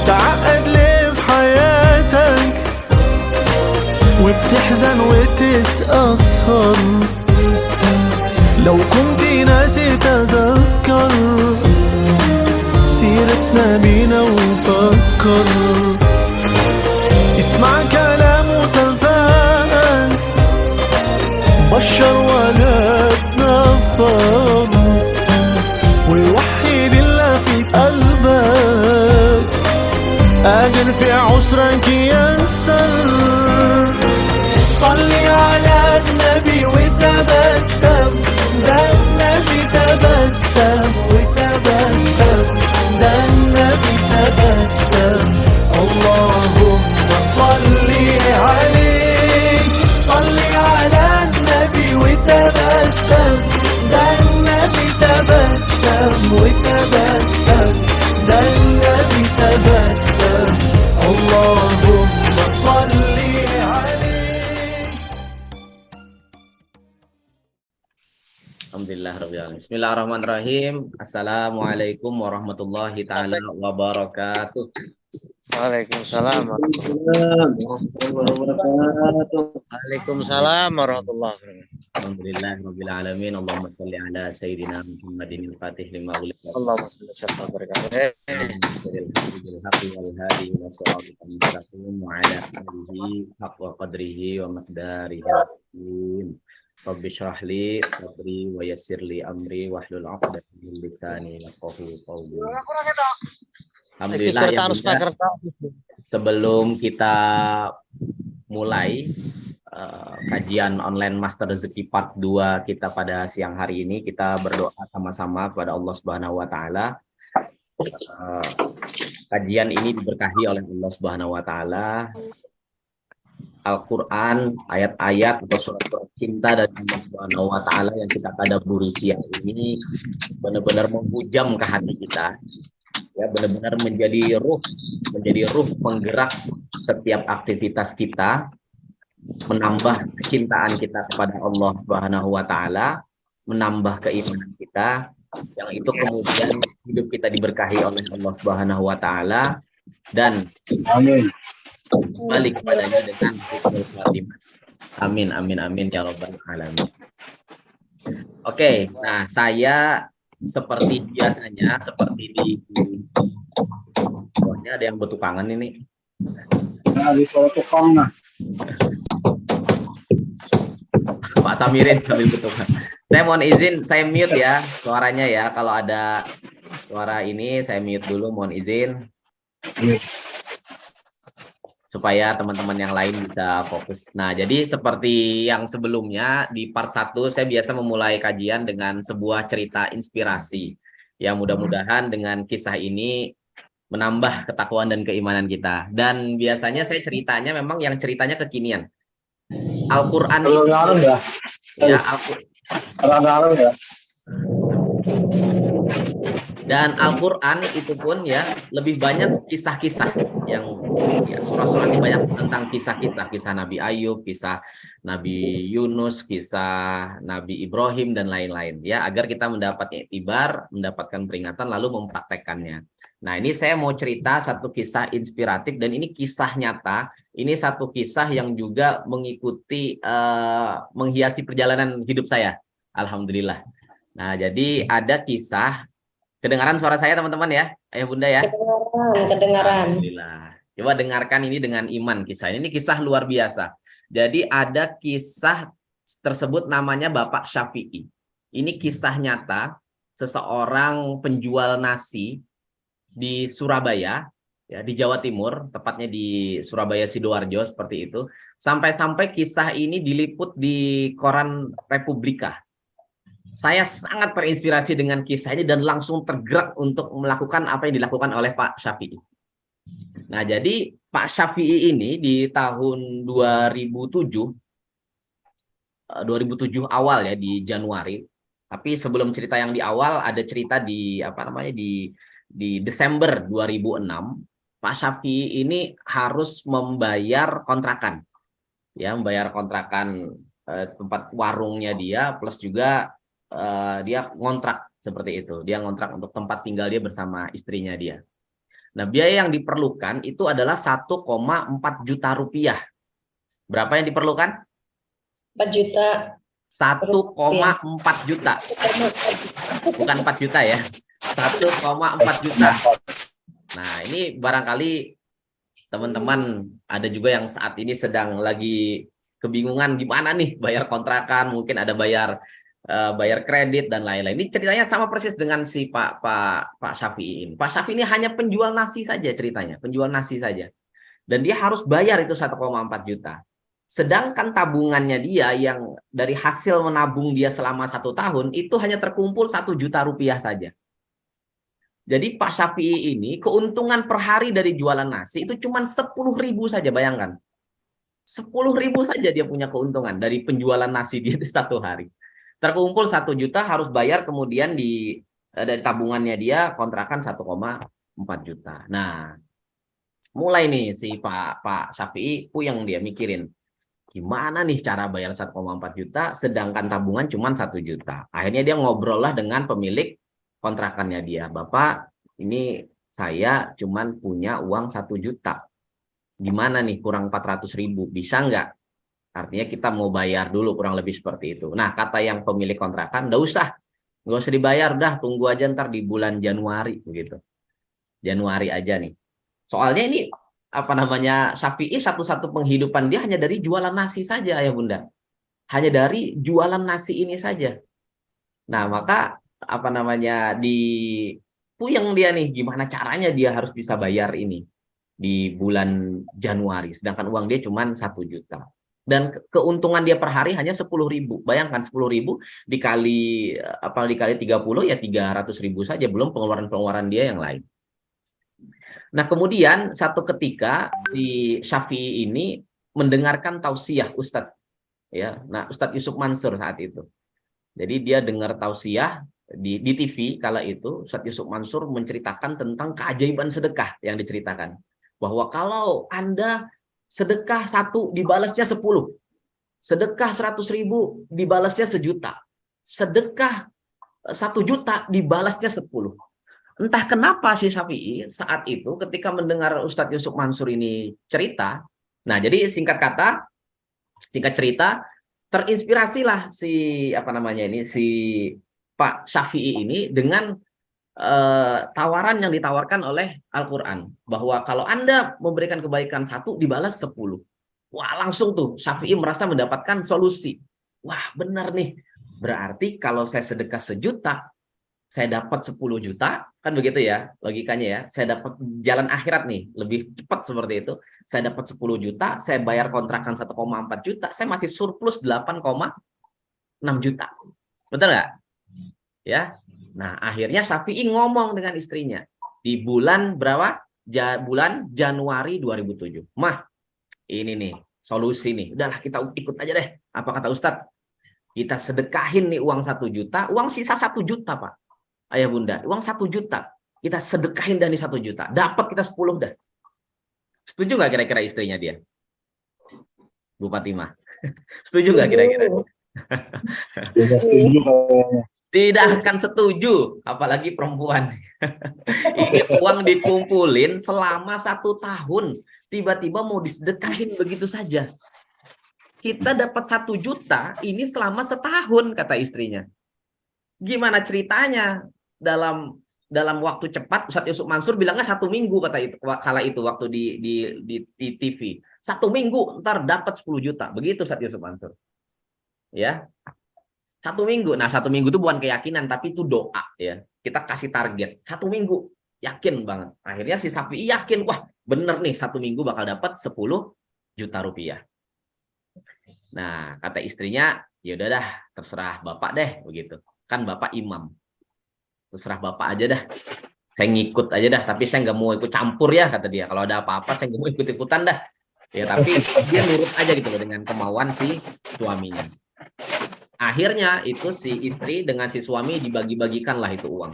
بتعقد ليه في حياتك وبتحزن وتتأثر؟ لو كنت ناسي تذكر سيرتنا بينا وفكر. اسمع كلام وتفاءل، بشر ولا تنفر، ووحد الله في قلبك، قادر في عسرك ينسر. صلي على النبي وتبسم، ده النبي تبسم وتبسم، ده النبي تبسم. اللهم صلي عليه، صلي على النبي وتبسم، ده النبي تبسم وتبسم، ده النبي تبسم. اللهم صلي عليه. Alhamdulillah. Bismillahirrahmanirrahim. Assalamualaikum warahmatullahi ta'ala wabarakatuh. Waalaikumsalam warahmatullahi wabarakatuh. Alhamdulillah rabbil alamin. Allahumma shalli ala sayyidina Muhammadin al-Fatih lima ughliqa. Allahumma shalli ala qadrihi wa miqdarihi. Rabbi shrah li sadri wa yassir li amri wahlul 'uqdatam min lisani yafqahu qawli. Alhamdulillah ya Bunda. Sebelum kita mulai kajian online Master Rezeki Part 2 kita pada siang hari ini, kita berdoa sama-sama kepada Allah Subhanahu wa taala. Kajian ini diberkahi oleh Allah Subhanahu wa taala. Al-Quran, ayat-ayat atau surat-surat cinta dari Allah Subhanahu wa taala yang kita tadabburi siang ini benar-benar menghujam ke hati kita. Ya, benar-benar menjadi ruh penggerak setiap aktivitas kita, menambah kecintaan kita kepada Allah Subhanahu wa taala, menambah keimanan kita, yang itu kemudian hidup kita diberkahi oleh Allah Subhanahu wa taala dan amin. Balik kepadanya dengan husnul khatimah. Amin amin amin ya rabbal alamin. Oke, nah saya seperti biasanya, seperti di pokoknya ada yang bertukangan ini. Nah, di tukang nah. Pak Samirin sambil bertukangan. Saya mohon izin, saya mute ya suaranya ya. Kalau ada suara ini saya mute dulu, mohon izin. Supaya teman-teman yang lain bisa fokus. Nah, jadi seperti yang sebelumnya, di part 1 saya biasa memulai kajian dengan sebuah cerita inspirasi. Yang mudah-mudahan dengan kisah ini menambah ketakwaan dan keimanan kita. Dan biasanya saya ceritanya memang yang ceritanya kekinian. Al-Quran ya, dan Al-Quran itu pun ya lebih banyak kisah-kisah yang ya, surah-surahnya banyak tentang kisah Nabi Ayub, kisah Nabi Yunus, kisah Nabi Ibrahim dan lain-lain ya, agar kita mendapat iktibar, mendapatkan peringatan lalu mempraktekkannya. Nah, ini saya mau cerita satu kisah inspiratif dan ini kisah nyata. Ini satu kisah yang juga mengikuti menghiasi perjalanan hidup saya. Alhamdulillah. Nah, jadi ada kisah. Kedengaran suara saya teman-teman ya, ayah bunda ya? Kedengaran. Alhamdulillah. Coba dengarkan ini dengan iman kisah. Ini kisah luar biasa. Jadi ada kisah tersebut namanya Bapak Syafi'i. Ini kisah nyata seseorang penjual nasi di Surabaya, ya di Jawa Timur, tepatnya di Surabaya Sidoarjo seperti itu. Sampai-sampai kisah ini diliput di koran Republika. Saya sangat terinspirasi dengan kisah ini dan langsung tergerak untuk melakukan apa yang dilakukan oleh Pak Syafi'i. Nah, jadi Pak Syafi'i ini di tahun 2007 awal ya, di Januari. Tapi sebelum cerita yang di awal, ada cerita di di Desember 2006, Pak Syafi'i ini harus membayar kontrakan. Ya, membayar kontrakan tempat warungnya dia, plus juga dia ngontrak seperti itu. Dia ngontrak untuk tempat tinggal dia bersama istrinya dia. Nah, biaya yang diperlukan itu adalah 1,4 juta rupiah. Berapa yang diperlukan? 4 juta 1,4 juta. Bukan 4 juta ya. 1,4 juta. Nah, ini barangkali teman-teman ada juga yang saat ini sedang lagi kebingungan gimana nih bayar kontrakan, mungkin ada bayar kredit dan lain-lain. Ini ceritanya sama persis dengan si Pak Syafi'i ini. Pak Syafi'i ini hanya penjual nasi saja ceritanya, penjual nasi saja. Dan dia harus bayar itu 1,4 juta. Sedangkan tabungannya dia yang dari hasil menabung dia selama 1 tahun itu hanya terkumpul 1 juta rupiah saja. Jadi Pak Syafi'i ini keuntungan per hari dari jualan nasi itu cuma 10.000 saja, bayangkan. 10.000 saja dia punya keuntungan dari penjualan nasi dia di 1 hari. Terkumpul 1 juta harus bayar, kemudian dari tabungannya dia kontrakan 1,4 juta. Nah, mulai nih si Pak Syafi'i puyeng dia mikirin. Gimana nih cara bayar 1,4 juta sedangkan tabungan cuma 1 juta. Akhirnya dia ngobrol lah dengan pemilik kontrakannya dia. Bapak, ini saya cuma punya uang 1 juta. Gimana nih kurang 400.000, bisa nggak? Artinya kita mau bayar dulu, kurang lebih seperti itu. Nah, kata yang pemilik kontrakan, nggak usah dibayar, dah tunggu aja ntar di bulan Januari begitu. Januari aja nih. Soalnya ini Syafi'i satu-satu penghidupan dia hanya dari jualan nasi saja ya Bunda. Hanya dari jualan nasi ini saja. Nah, maka puyeng dia nih gimana caranya dia harus bisa bayar ini di bulan Januari, sedangkan uang dia cuma 1 juta. Dan keuntungan dia per hari hanya 10.000. Bayangkan 10.000 dikali 30 ya 300.000 saja, belum pengeluaran dia yang lain. Nah, kemudian satu ketika si Syafi'i ini mendengarkan tausiah Ustadz, ya. Nah, Ustadz Yusuf Mansur saat itu. Jadi dia dengar tausiah di TV kala itu. Ustadz Yusuf Mansur menceritakan tentang keajaiban sedekah yang diceritakan. Bahwa kalau Anda sedekah 1 dibalasnya 10, sedekah 100.000 dibalasnya 1 juta, sedekah 1 juta dibalasnya 10. Entah kenapa si Syafi'i saat itu ketika mendengar Ustadz Yusuf Mansur ini cerita, nah jadi singkat cerita, terinspirasilah si Pak Syafi'i ini dengan tawaran yang ditawarkan oleh Al-Quran, bahwa kalau Anda memberikan kebaikan 1 dibalas 10. Wah, langsung tuh Syafi'i merasa mendapatkan solusi. Wah, benar nih, berarti kalau saya sedekah 1 juta saya dapat 10 juta, kan begitu ya logikanya ya. Saya dapat jalan akhirat nih, lebih cepat seperti itu. Saya dapat 10 juta, saya bayar kontrakan 1,4 juta, saya masih surplus 8,6 juta. Betul nggak? Ya. Nah, akhirnya Syafi'i ngomong dengan istrinya di bulan berapa? Bulan Januari 2007. Mah, ini nih solusi nih. Udahlah kita ikut aja deh. Apa kata Ustadz? Kita sedekahin nih uang 1 juta, uang sisa 1 juta, Pak. Ayah Bunda, uang 1 juta. Kita sedekahin dari 1 juta. Dapat kita 10 dah. Setuju nggak kira-kira istrinya dia? Bu Fatimah. Setuju nggak kira-kira? Tidak setuju kayaknya. Tidak akan setuju, apalagi perempuan. Ini uang dikumpulin selama 1 tahun, tiba-tiba mau disedekahin begitu saja. Kita dapat 1 juta ini selama setahun, kata istrinya. Gimana ceritanya? Dalam waktu cepat, Ustadz Yusuf Mansur bilangnya 1 minggu kala itu waktu di TV. 1 minggu ntar dapat 10 juta, begitu Ustadz Yusuf Mansur. Ya. 1 minggu. Nah, 1 minggu itu bukan keyakinan, tapi itu doa ya. Kita kasih target 1 minggu, yakin banget. Akhirnya si Syafi'i yakin, wah bener nih 1 minggu bakal dapat 10 juta rupiah. Nah, kata istrinya, ya udah dah, terserah Bapak deh begitu. Kan Bapak imam. Terserah Bapak aja dah. Saya ngikut aja dah, tapi saya nggak mau ikut campur ya, kata dia. Kalau ada apa-apa saya nggak mau ikut-ikutan dah. Ya, tapi dia nurut aja gitu loh dengan kemauan si suaminya. Akhirnya itu si istri dengan si suami dibagi-bagikan lah itu uang.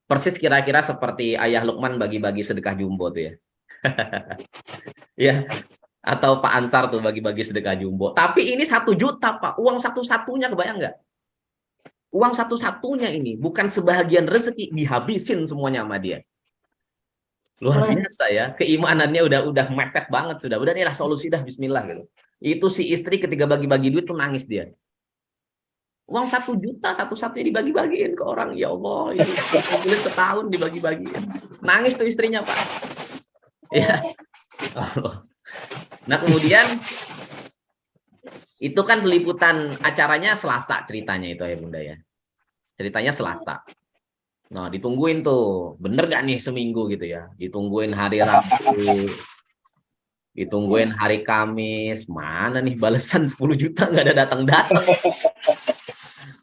Persis kira-kira seperti ayah Lukman bagi-bagi sedekah jumbo tuh ya. Ya. Atau Pak Ansar tuh bagi-bagi sedekah jumbo. Tapi ini 1 juta, Pak. Uang satu-satunya, kebayang nggak? Uang satu-satunya ini. Bukan sebahagian rezeki, dihabisin semuanya sama dia. Luar biasa ya, keimanannya udah mepet banget sudah. Udah inilah solusi dah, bismillah gitu. Itu si istri ketika bagi-bagi duit tuh nangis dia. Uang 1 juta satu-satunya dibagi-bagiin ke orang. Ya Allah, ini kumpulin setahun dibagi-bagiin. Nangis tuh istrinya, Pak. Ya. Allah. Nah, kemudian itu kan peliputan acaranya Selasa ceritanya itu ya Bunda ya. Ceritanya Selasa. Nah, ditungguin tuh. Bener gak nih seminggu gitu ya. Ditungguin hari Rabu. Ditungguin hari Kamis. Mana nih balasan 10 juta nggak ada datang-datang.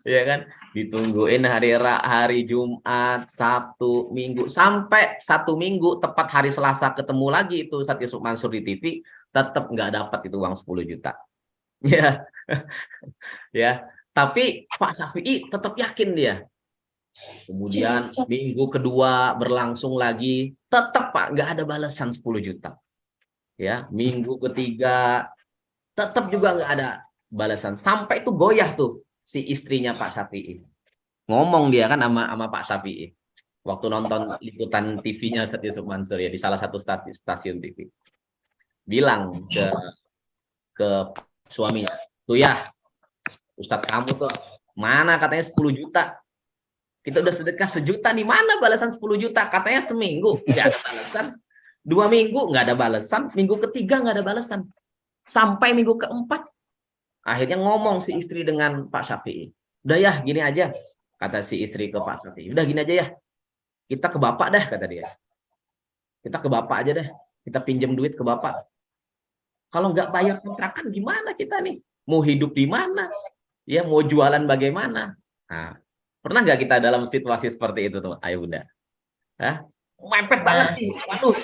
Ya kan, ditungguin hari Jumat, Sabtu, Minggu, sampai 1 minggu tepat hari Selasa ketemu lagi itu Saat Yusuf Mansur di TV, tetap nggak dapat itu uang 10 juta. Ya, ya. Tapi Pak Syafi'i tetap yakin dia. Kemudian minggu kedua berlangsung lagi, tetap Pak nggak ada balasan 10 juta. Ya, minggu ketiga tetap juga nggak ada balasan. Sampai itu goyah tuh si istrinya Pak Syafi'i. Ngomong dia kan sama Pak Syafi'i. Waktu nonton liputan TV-nya Ustaz Yusuf Mansur ya, di salah satu stasiun TV. Bilang ke suaminya, tuh ya, Ustadz kamu tuh, mana katanya 10 juta. Kita udah sedekah 1 juta nih, mana balasan 10 juta? Katanya seminggu, nggak ada balasan. 2 minggu, nggak ada balasan. Minggu ketiga, nggak ada balasan. Sampai minggu keempat, akhirnya ngomong si istri dengan Pak Syafi'i. Udah ya, gini aja. Kata si istri ke Pak Syafi'i. Udah gini aja ya. Kita ke bapak dah, kata dia. Kita ke bapak aja deh. Kita pinjam duit ke bapak. Kalau nggak bayar kontrakan gimana kita nih? Mau hidup di mana? Ya, mau jualan bagaimana? Nah, pernah nggak kita dalam situasi seperti itu tuh, ayo Bunda? Hah? Mepet banget nih. Waduh.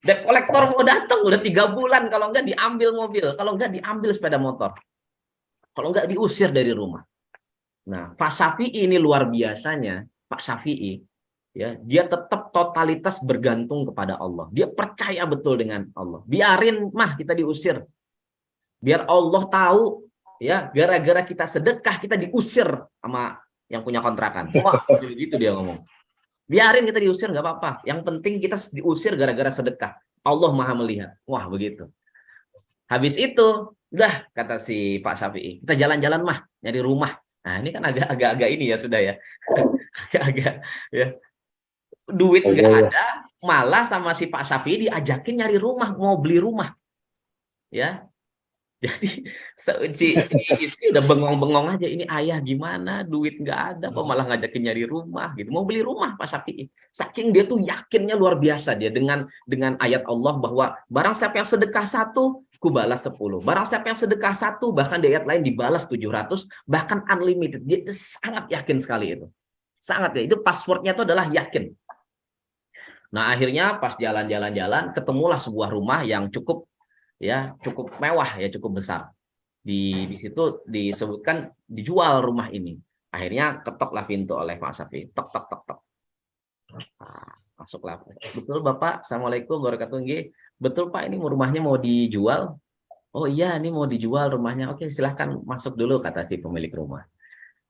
Debt kolektor mau datang udah 3 bulan, kalau nggak diambil mobil, kalau nggak diambil sepeda motor. Kalau nggak diusir dari rumah. Nah, Pak Syafi'i ini luar biasanya, Pak Syafi'i, ya, dia tetap totalitas bergantung kepada Allah. Dia percaya betul dengan Allah. Biarin mah kita diusir. Biar Allah tahu, ya, gara-gara kita sedekah kita diusir sama yang punya kontrakan. Wah, gitu dia ngomong. Biarin kita diusir nggak apa-apa. Yang penting kita diusir gara-gara sedekah. Allah Maha melihat. Wah, begitu. Habis itu, udah kata si Pak Syafi'i, kita jalan-jalan mah, nyari rumah. Nah, ini kan agak ini ya sudah ya. Agak-agak ya. Duit nggak ada, malah sama si Pak Syafi'i diajakin nyari rumah, mau beli rumah. Ya. Jadi si istri udah bengong-bengong aja, ini ayah gimana, duit nggak ada, kok malah ngajakin nyari rumah gitu, mau beli rumah Pak Syafi'i. Saking dia tuh yakinnya luar biasa dia dengan ayat Allah bahwa barang siapa yang sedekah 1, ku balas 10. Barang siapa yang sedekah 1, bahkan di ayat lain dibalas 700, bahkan unlimited. Dia sangat yakin sekali itu. Sangat ya, itu passwordnya itu adalah yakin. Nah, akhirnya pas jalan-jalan ketemulah sebuah rumah yang cukup mewah ya, cukup besar. Di situ disebutkan dijual rumah ini. Akhirnya ketoklah pintu oleh Pak Syafi'i. Tok tok tok tok. Nah, masuklah. Betul Bapak, Assalamualaikum warahmatullahi wabarakatuh. Betul Pak, ini rumahnya mau dijual. Oh iya, ini mau dijual rumahnya. Oke, silahkan masuk dulu, kata si pemilik rumah.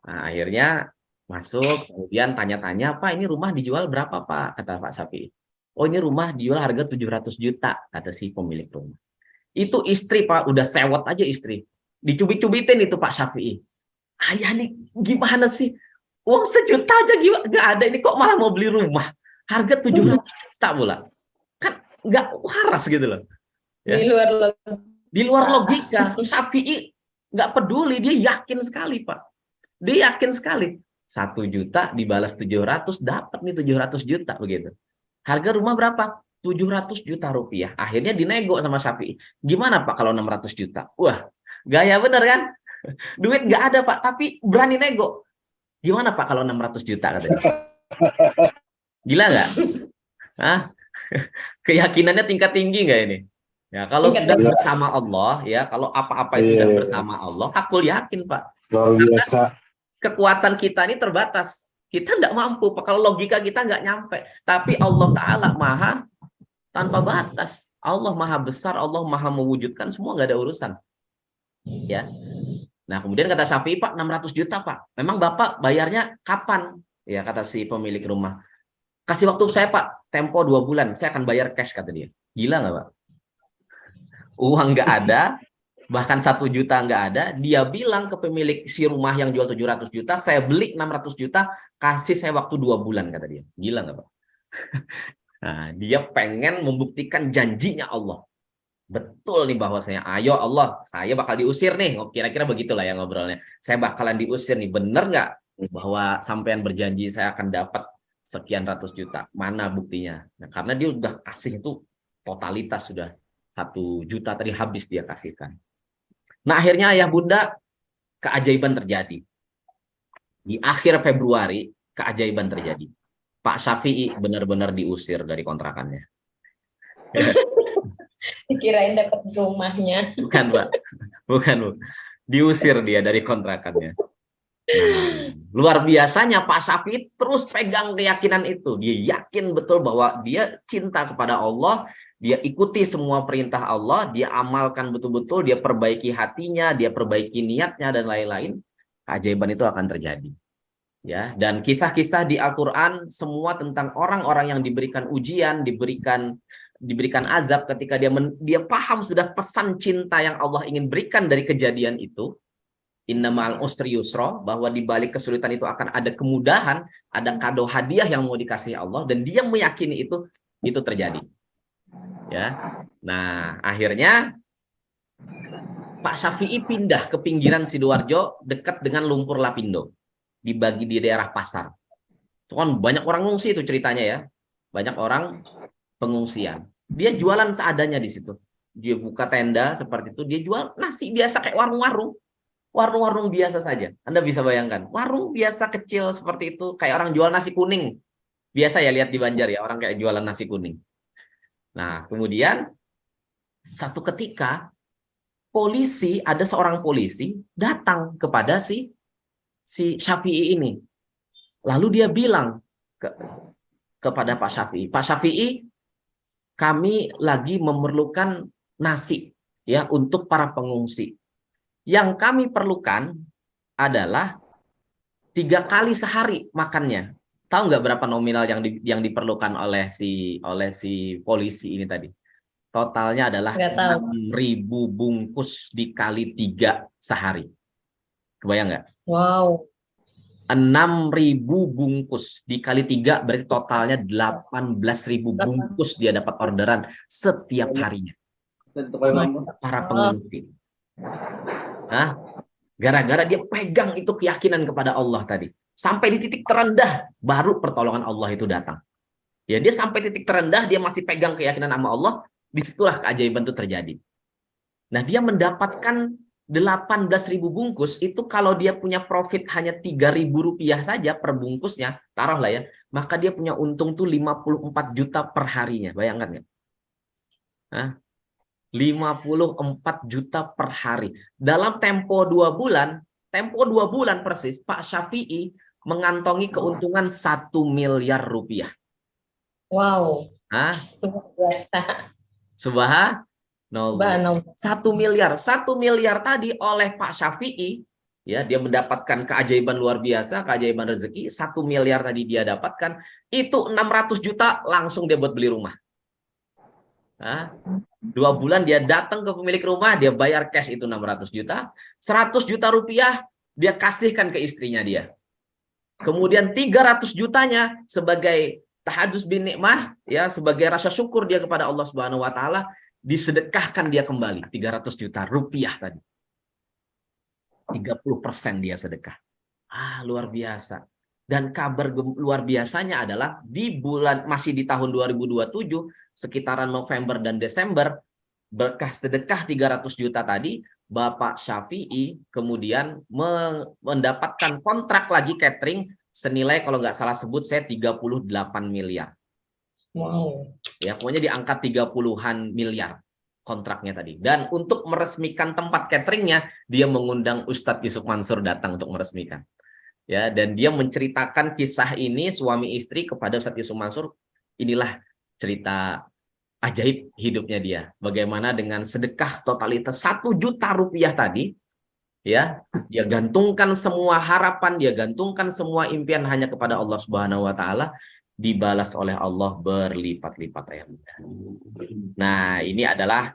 Nah, akhirnya masuk, kemudian tanya-tanya, Pak ini rumah dijual berapa Pak? Kata Pak Syafi'i. Oh ini rumah dijual harga 700 juta, kata si pemilik rumah. Itu istri Pak, udah sewot aja istri. Dicubit-cubitin itu Pak Syafi'i. Ayah nih gimana sih? Uang 1 juta aja gimana? Nggak ada, ini kok malah mau beli rumah. Harga 700 juta pula. Kan nggak waras gitu loh. Ya. Di luar logika. Syafi'i nggak peduli, dia yakin sekali Pak. Dia yakin sekali. 1 juta dibalas 700, dapat nih 700 juta begitu. Harga rumah berapa? 700 juta rupiah. Akhirnya dinego sama Syafi'i. Gimana Pak kalau 600 juta? Wah, gaya bener kan? Duit nggak ada Pak, tapi berani nego. Gimana Pak kalau 600 juta katanya? Gila nggak? Hah? Keyakinannya tingkat tinggi nggak ini? Ya, kalau sudah bersama Allah, ya, kalau apa-apa itu sudah bersama Allah, aku yakin Pak. Luar biasa. Kekuatan kita ini terbatas. Kita nggak mampu, Pak. Kalau logika kita nggak nyampe. Tapi Allah Ta'ala maha tanpa batas. Allah maha besar, Allah maha mewujudkan, semua nggak ada urusan. Ya. Nah, kemudian kata Syafi'i, Pak, 600 juta, Pak. Memang Bapak bayarnya kapan? Ya, kata si pemilik rumah. Kasih waktu saya Pak, tempo 2 bulan, saya akan bayar cash, kata dia. Gila nggak Pak? Uang nggak ada, bahkan 1 juta nggak ada. Dia bilang ke pemilik si rumah yang jual 700 juta, saya beli 600 juta, kasih saya waktu 2 bulan, kata dia. Gila nggak Pak? Nah, dia pengen membuktikan janjinya Allah. Betul nih bahwasanya, ayo Allah, saya bakal diusir nih. Kira-kira begitulah ya ngobrolnya. Saya bakalan diusir nih, bener nggak bahwa sampean berjanji saya akan dapat sekian ratus juta? Mana buktinya? Nah, karena dia udah kasih itu totalitas, sudah 1 juta tadi habis dia kasihkan. Nah akhirnya ayah bunda, keajaiban terjadi. Di akhir Februari, keajaiban terjadi. Pak Syafi'i benar-benar diusir dari kontrakannya. Dikirain dapat rumahnya. Bukan Pak, bukan Bu. Diusir dia dari kontrakannya. Nah, luar biasanya Pak Syafi'i terus pegang keyakinan itu. Dia yakin betul bahwa dia cinta kepada Allah, dia ikuti semua perintah Allah, dia amalkan betul-betul, dia perbaiki hatinya, dia perbaiki niatnya dan lain-lain. Keajaiban itu akan terjadi. Ya, dan kisah-kisah di Al-Qur'an semua tentang orang-orang yang diberikan ujian, diberikan azab ketika dia paham sudah pesan cinta yang Allah ingin berikan dari kejadian itu. Innamal usri yusra, bahwa di balik kesulitan itu akan ada kemudahan, ada kado hadiah yang mau dikasih Allah, dan dia meyakini itu terjadi. Ya. Nah, akhirnya Pak Syafi'i pindah ke pinggiran Sidoarjo dekat dengan Lumpur Lapindo, dibagi di daerah pasar. Itu kan banyak orang ngungsi itu ceritanya ya. Banyak orang pengungsian. Dia jualan seadanya di situ. Dia buka tenda seperti itu, dia jual nasi biasa kayak warung-warung. Warung-warung biasa saja. Anda bisa bayangkan, warung biasa kecil seperti itu, kayak orang jual nasi kuning. Biasa ya lihat di Banjar ya, orang kayak jualan nasi kuning. Nah, kemudian satu ketika ada seorang polisi datang kepada si Syafi'i ini. Lalu dia bilang kepada Pak Syafi'i, Pak Syafi'i, kami lagi memerlukan nasi ya untuk para pengungsi. Yang kami perlukan adalah 3 kali sehari makannya. Tahu nggak berapa nominal yang diperlukan oleh si polisi ini tadi? Totalnya adalah 6.000 bungkus dikali 3 sehari. Kebayang nggak? Wow. 6.000 bungkus dikali 3 berarti totalnya 18.000 bungkus dia dapat orderan setiap harinya. Para pengungsi. Nah, gara-gara dia pegang itu keyakinan kepada Allah tadi. Sampai di titik terendah, baru pertolongan Allah itu datang. Ya, dia sampai titik terendah, dia masih pegang keyakinan sama Allah, disitulah keajaiban itu terjadi. Nah, dia mendapatkan 18.000 bungkus, itu kalau dia punya profit hanya 3.000 rupiah saja per bungkusnya, taruhlah ya, maka dia punya untung tuh 54 juta per harinya, bayangkan ya. Nah, 54 juta per hari. Dalam tempo 2 bulan persis, Pak Syafi'i mengantongi keuntungan 1 miliar rupiah. Wow. Hah? Biasa. Subhanallah. 1 miliar. 1 miliar tadi oleh Pak Syafi'i, ya, dia mendapatkan keajaiban luar biasa, keajaiban rezeki. 1 miliar tadi dia dapatkan, itu 600 juta langsung dia buat beli rumah. Hah? 2 bulan dia datang ke pemilik rumah, dia bayar cash itu 600 juta, 100 juta rupiah dia kasihkan ke istrinya dia. Kemudian 300 jutanya sebagai tahadus bin nikmah, ya, sebagai rasa syukur dia kepada Allah Subhanahu wa taala, disedekahkan dia kembali 300 juta rupiah tadi. 30% dia sedekah. Luar biasa. Dan kabar luar biasanya adalah masih di tahun 2027, sekitaran November dan Desember, berkah sedekah 300 juta tadi, Bapak Syafi'i kemudian mendapatkan kontrak lagi catering senilai, kalau nggak salah sebut saya, 38 miliar. Wow. Ya, pokoknya di angka 30-an miliar kontraknya tadi. Dan untuk meresmikan tempat cateringnya, dia mengundang Ustadz Yusuf Mansur datang untuk meresmikan. Ya, dan dia menceritakan kisah ini suami istri kepada Ustadz Yusuf Mansur. Inilah cerita ajaib hidupnya dia. Bagaimana dengan sedekah totalitas 1 juta rupiah tadi, ya, dia gantungkan semua harapan, dia gantungkan semua impian hanya kepada Allah Subhanahu wa taala. dibalas oleh Allah berlipat-lipat ya Bunda. Nah, ini adalah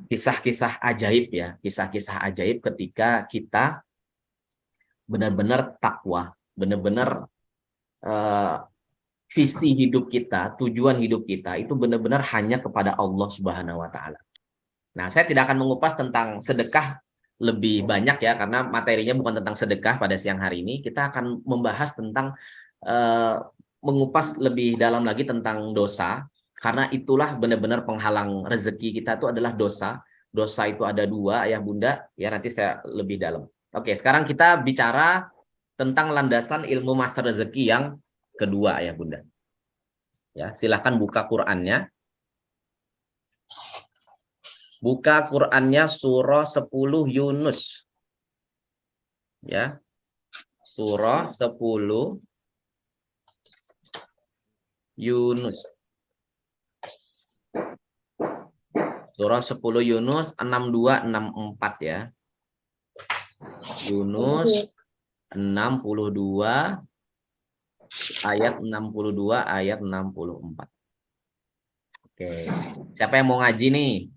kisah-kisah ajaib ya, kisah-kisah ajaib ketika kita benar-benar takwa, benar-benar visi hidup kita, tujuan hidup kita itu benar-benar hanya kepada Allah Subhanahu wa taala. Nah, saya tidak akan mengupas tentang sedekah lebih banyak ya, karena materinya bukan tentang sedekah pada siang hari ini. Kita akan membahas tentang mengupas lebih dalam lagi tentang dosa, karena itulah benar-benar penghalang rezeki kita itu adalah dosa. Dosa itu ada dua ya Bunda, ya nanti saya lebih dalam. Oke, sekarang kita bicara tentang landasan ilmu master rezeki yang kedua ya Bunda. Ya, silakan buka Qur'annya. Buka Qur'annya surah 10 Yunus. Ya. Surah 10 Yunus. Surah 10 Yunus 6264 ya. Yunus 62 ayat 62 ayat 64. Oke. Siapa yang mau ngaji nih?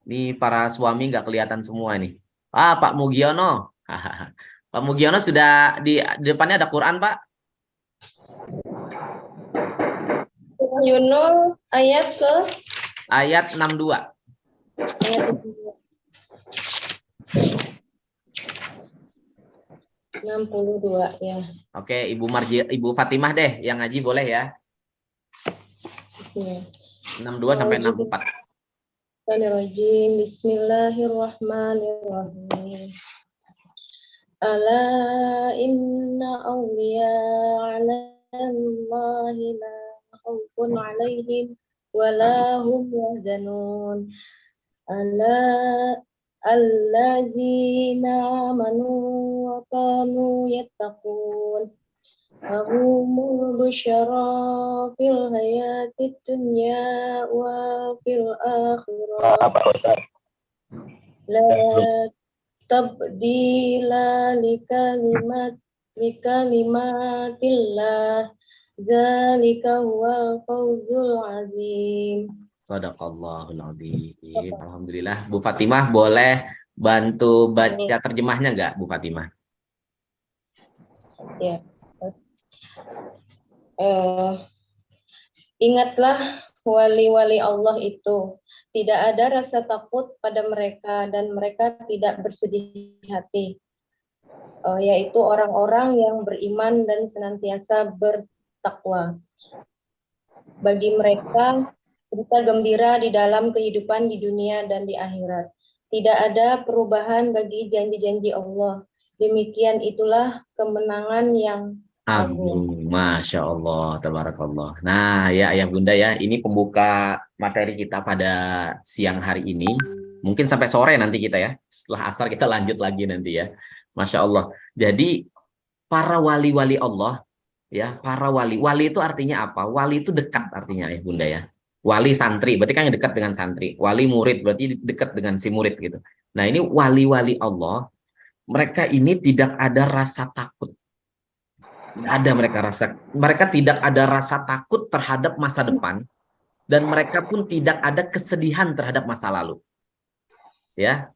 Ini para suami nggak kelihatan semua nih. Ah, Pak Mugiono. Pak Mugiono sudah di depannya ada Quran, Pak? Yunus ayat ke Ayat 62. ayat 62 ya. Oke, Ibu Fatimah deh yang ngaji boleh ya. Ya. 62 sampai 64. Bismillahirrahmanirrahim. Ala inna awliya Allahi la khawfun alaihim wa la hum yahzanun. Ala allazina amanu wa kanu yattaqun. Lahumul busyara fil hayatid dunya wa fil akhirah. La tabdila likalimatillah zalika huwal fawzul azim. Shadaqallahul azim. Alhamdulillah. Bu Fatimah boleh bantu baca terjemahnya nggak, Bu Fatimah? Ya. Ingatlah wali-wali Allah itu, tidak ada rasa takut pada mereka dan mereka tidak bersedih hati, yaitu orang-orang yang beriman dan senantiasa bertakwa. Bagi mereka berita gembira di dalam kehidupan di dunia dan di akhirat. Tidak ada perubahan bagi janji-janji Allah. Demikian itulah kemenangan yang Agung, Masya Allah, tabarakallah. Nah, ya ayah bunda ya, ini pembuka materi kita pada siang hari ini. Mungkin sampai sore nanti kita ya, setelah asar kita lanjut lagi nanti ya. Masya Allah. Jadi para wali-wali Allah, ya para wali itu artinya apa? Wali itu dekat artinya ayah bunda ya. Wali santri, berarti kan yang dekat dengan santri. Wali murid, berarti dekat dengan si murid gitu. Nah ini wali-wali Allah, mereka ini tidak ada rasa takut. Mereka tidak ada rasa takut terhadap masa depan, dan mereka pun tidak ada kesedihan terhadap masa lalu. Ya,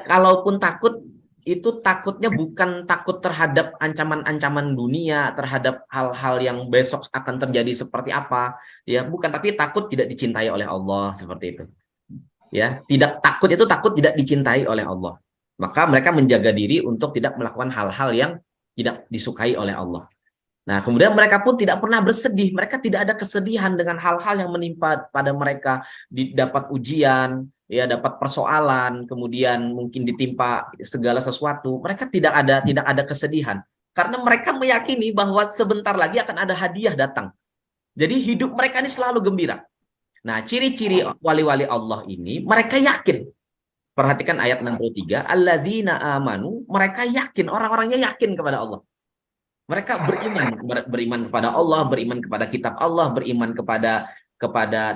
kalaupun takut itu takutnya bukan takut terhadap ancaman-ancaman dunia, terhadap hal-hal yang besok akan terjadi seperti apa, ya bukan, tapi takut tidak dicintai oleh Allah seperti itu. Ya, takut itu takut tidak dicintai oleh Allah. Maka mereka menjaga diri untuk tidak melakukan hal-hal yang tidak disukai oleh Allah. Nah, kemudian mereka pun tidak pernah bersedih. Mereka tidak ada kesedihan dengan hal-hal yang menimpa pada mereka, dapat ujian, ya dapat persoalan, kemudian mungkin ditimpa segala sesuatu. Mereka tidak ada kesedihan karena mereka meyakini bahwa sebentar lagi akan ada hadiah datang. Jadi hidup mereka ini selalu gembira. Nah, ciri-ciri wali-wali Allah ini, mereka yakin. Perhatikan ayat 63, alladzina amanu, mereka yakin, orang-orangnya yakin kepada Allah. Mereka beriman kepada Allah, beriman kepada kitab Allah, beriman kepada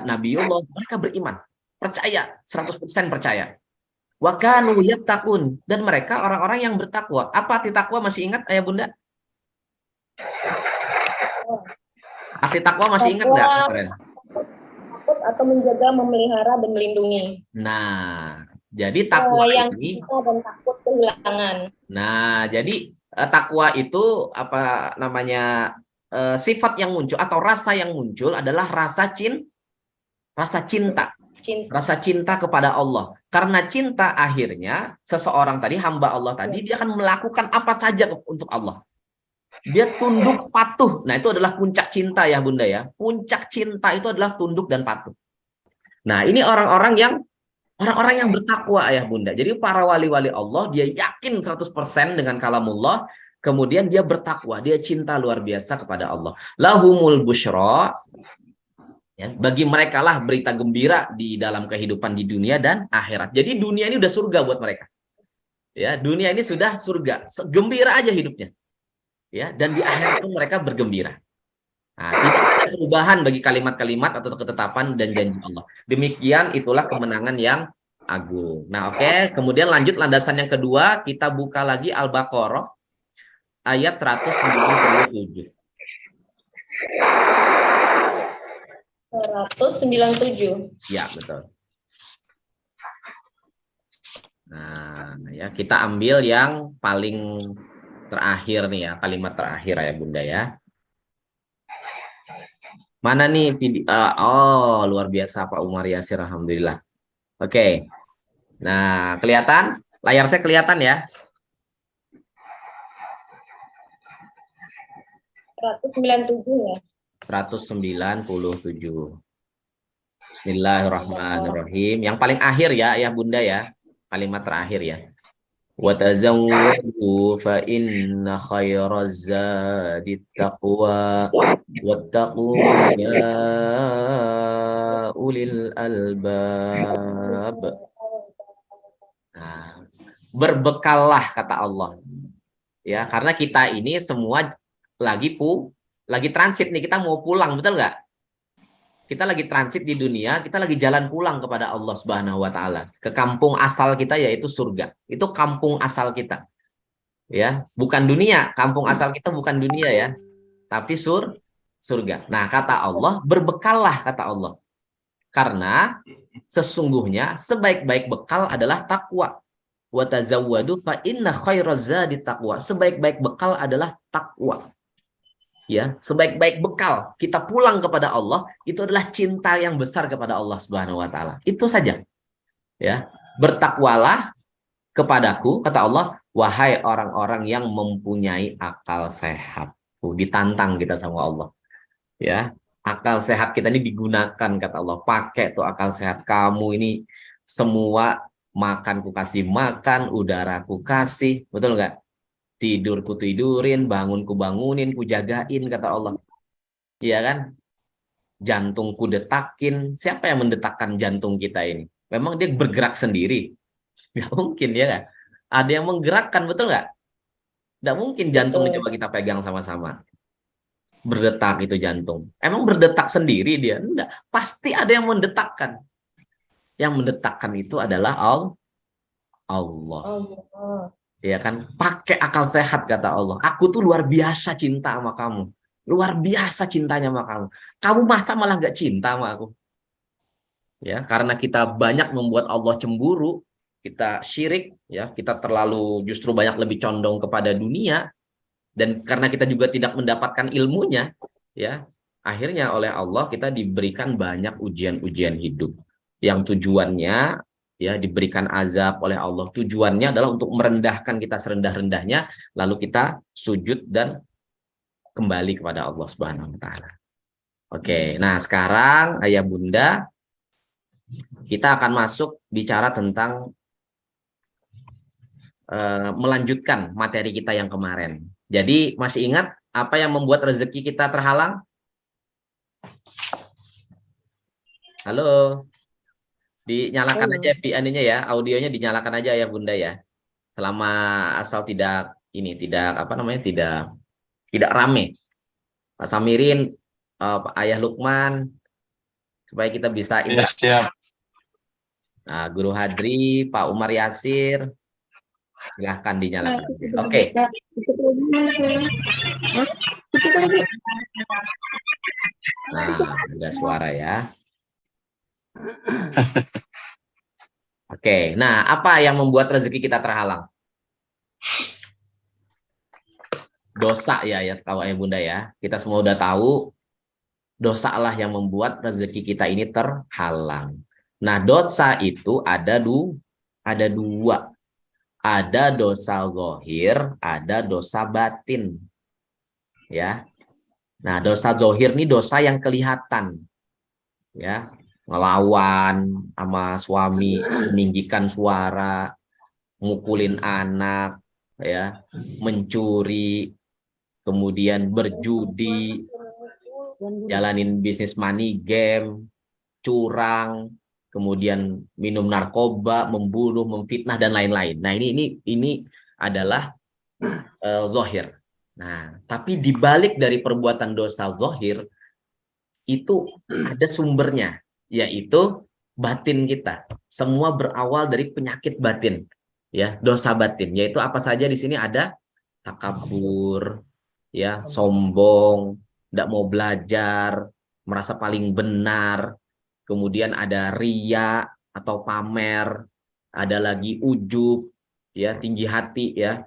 Nabiullah, mereka beriman, percaya, 100% percaya. Wa kanu yattaqun, dan mereka orang-orang yang bertakwa. Apa arti takwa, masih ingat ayah bunda? Arti takwa masih ingat nggak Takwa, kemarin? takut atau menjaga, memelihara dan melindungi. Nah, jadi takwa Yang ini, kita dan takut kehilangan. nah jadi takwa itu apa namanya, sifat yang muncul atau rasa yang muncul adalah rasa cinta, Cinta. rasa cinta kepada Allah. Karena cinta akhirnya seseorang tadi, hamba Allah tadi, dia akan melakukan apa saja untuk Allah. Dia tunduk patuh. Nah, itu adalah puncak cinta ya bunda ya. Puncak cinta itu adalah tunduk dan patuh. Nah, ini orang-orang yang bertakwa ayah bunda. Jadi para wali-wali Allah, dia yakin 100% dengan kalamullah, kemudian dia bertakwa, dia cinta luar biasa kepada Allah. Lahumul busyra, ya, bagi mereka lah berita gembira di dalam kehidupan di dunia dan akhirat. Jadi dunia ini udah surga buat mereka. Ya, dunia ini sudah surga, gembira aja hidupnya. Ya, dan di akhirat pun mereka bergembira. Nah, tidak ada perubahan bagi kalimat-kalimat atau ketetapan dan janji Allah. Demikian itulah kemenangan yang agung. Nah, oke. Kemudian lanjut landasan yang kedua, kita buka lagi Al-Baqarah ayat 197. 197. Ya, betul. Nah, ya kita ambil yang paling terakhir nih ya, kalimat terakhir ya bunda ya. Mana nih oh, luar biasa Pak Umar Yasir, alhamdulillah. Oke. Nah, kelihatan? Layar saya kelihatan ya? 197 ya. 197. Bismillahirrahmanirrahim. Yang paling akhir ya bunda ya. Kalimat terakhir ya. Wa tazawwadu fa inna khairaz zadi taqwa wattaqun ya ulil albab. Nah, berbekallah kata Allah. Ya, karena kita ini semua lagi transit nih, kita mau pulang, betul nggak? Kita lagi transit di dunia, kita lagi jalan pulang kepada Allah Subhanahu wa taala, ke kampung asal kita yaitu surga. Itu kampung asal kita. Ya, bukan dunia, kampung asal kita bukan dunia ya, tapi surga. Nah, kata Allah, berbekallah kata Allah. Karena sesungguhnya sebaik-baik bekal adalah takwa. Wa tazawwadu fa inna khairaz zadi taqwa. Sebaik-baik bekal adalah takwa. Ya, sebaik-baik bekal kita pulang kepada Allah itu adalah cinta yang besar kepada Allah Subhanahu wa taala. Itu saja. Ya, bertakwalah kepadaku kata Allah, wahai orang-orang yang mempunyai akal sehat. Ditantang kita sama Allah. Ya, akal sehat kita ini digunakan kata Allah. Pakai tuh akal sehat kamu ini, semua makan ku kasih makan, udara ku kasih, betul nggak? Tidur ku tidurin, bangun ku bangunin, ku jagain kata Allah. Iya kan? Jantung ku detakin. Siapa yang mendetakkan jantung kita ini? Memang dia bergerak sendiri? Nggak mungkin ya kan? Ada yang menggerakkan, betul nggak? Nggak mungkin jantung coba kita pegang sama-sama. Berdetak itu jantung. Emang berdetak sendiri dia? Enggak. Pasti ada yang mendetakkan. Yang mendetakkan itu adalah Allah. Ya kan, pakai akal sehat kata Allah. Aku tuh luar biasa cinta sama kamu. Luar biasa cintanya sama kamu. Kamu masa malah gak cinta sama aku? Ya, karena kita banyak membuat Allah cemburu, kita syirik, ya, kita terlalu justru banyak lebih condong kepada dunia, dan karena kita juga tidak mendapatkan ilmunya, ya, akhirnya oleh Allah kita diberikan banyak ujian-ujian hidup yang tujuannya ya diberikan azab oleh Allah, tujuannya adalah untuk merendahkan kita serendah-rendahnya, lalu kita sujud dan kembali kepada Allah Subhanahu wa taala. Oke, nah sekarang ayah bunda kita akan masuk bicara tentang melanjutkan materi kita yang kemarin. Jadi masih ingat apa yang membuat rezeki kita terhalang? Halo. Dinyalakan aja ininya ya, audionya dinyalakan aja ya bunda ya. Selama asal tidak tidak rame. Pak Samirin, Ayah Lukman, supaya kita bisa Ya, siap. Nah, Guru Hadri, Pak Umar Yasir, silahkan dinyalakan. Oke. Nah, ada suara ya. Oke, nah apa yang membuat rezeki kita terhalang? Dosa ya, tahu ya Bunda ya. Kita semua udah tahu, dosa lah yang membuat rezeki kita ini terhalang. Nah, dosa itu ada dua. Ada dosa zahir, ada dosa batin. Ya. Nah, dosa zahir ini dosa yang kelihatan. Ya, ngelawan sama suami, meninggikan suara, mukulin anak, ya, mencuri, kemudian berjudi, jalanin bisnis money game, curang, kemudian minum narkoba, membunuh, memfitnah dan lain-lain. Nah, ini adalah zahir. Nah, tapi dibalik dari perbuatan dosa zahir itu ada sumbernya, yaitu batin kita. Semua berawal dari penyakit batin, ya, dosa batin. Yaitu apa saja di sini ada takabur, ya, sombong, tidak mau belajar, merasa paling benar. Kemudian ada ria atau pamer, ada lagi ujub, ya, tinggi hati, ya,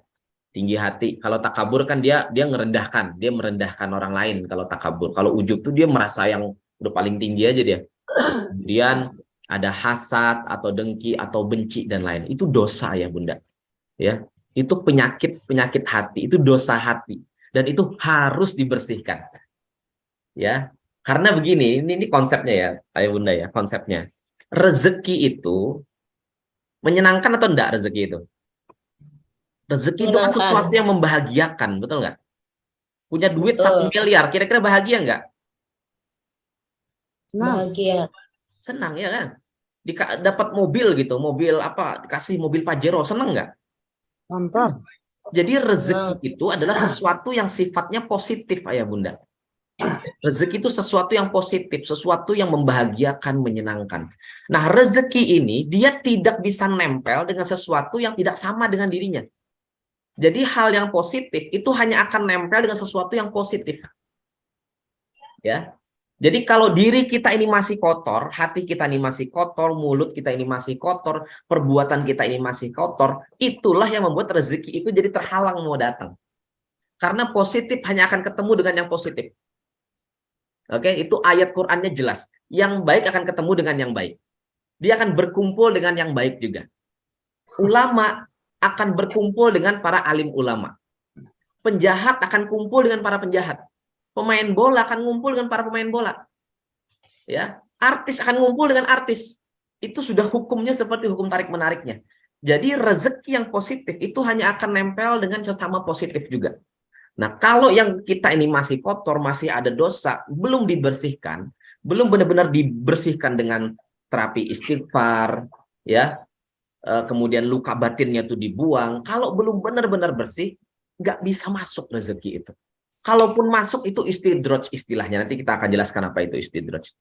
tinggi hati. Kalau takabur kan dia merendahkan orang lain. Kalau takabur, kalau ujub tuh dia merasa yang udah paling tinggi aja dia. Kemudian ada hasad atau dengki atau benci dan lain. Itu dosa ya Bunda, ya. Itu penyakit hati, itu dosa hati, dan itu harus dibersihkan, ya. Karena begini, ini konsepnya ya, Ayah Bunda ya, konsepnya. Rezeki itu menyenangkan atau enggak rezeki itu? Rezeki itu kan sesuatu yang membahagiakan, betul nggak? Punya duit 1 miliar, kira-kira bahagia nggak? Bahagia. Senang ya kan? Dapat mobil gitu, mobil apa? Dikasih mobil Pajero, senang nggak? Mantap. Jadi rezeki itu adalah sesuatu yang sifatnya positif, Ayah Bunda. Rezeki itu sesuatu yang positif, sesuatu yang membahagiakan, menyenangkan. Nah, rezeki ini dia tidak bisa nempel dengan sesuatu yang tidak sama dengan dirinya. Jadi hal yang positif itu hanya akan nempel dengan sesuatu yang positif. Ya. Jadi kalau diri kita ini masih kotor, hati kita ini masih kotor, mulut kita ini masih kotor, perbuatan kita ini masih kotor, itulah yang membuat rezeki itu jadi terhalang mau datang. Karena positif hanya akan ketemu dengan yang positif. Oke, itu ayat Qur'annya jelas. Yang baik akan ketemu dengan yang baik. Dia akan berkumpul dengan yang baik juga. Ulama akan berkumpul dengan para alim ulama. Penjahat akan kumpul dengan para penjahat. Pemain bola akan ngumpul dengan para pemain bola. Ya, artis akan ngumpul dengan artis. Itu sudah hukumnya seperti hukum tarik-menariknya. Jadi rezeki yang positif itu hanya akan nempel dengan sesama positif juga. Nah, kalau yang kita ini masih kotor, masih ada dosa, belum dibersihkan, belum benar-benar dibersihkan dengan terapi istighfar, ya, kemudian luka batinnya itu dibuang, kalau belum benar-benar bersih, nggak bisa masuk rezeki itu. Kalaupun masuk itu istidraj istilahnya, nanti kita akan jelaskan apa itu istidraj.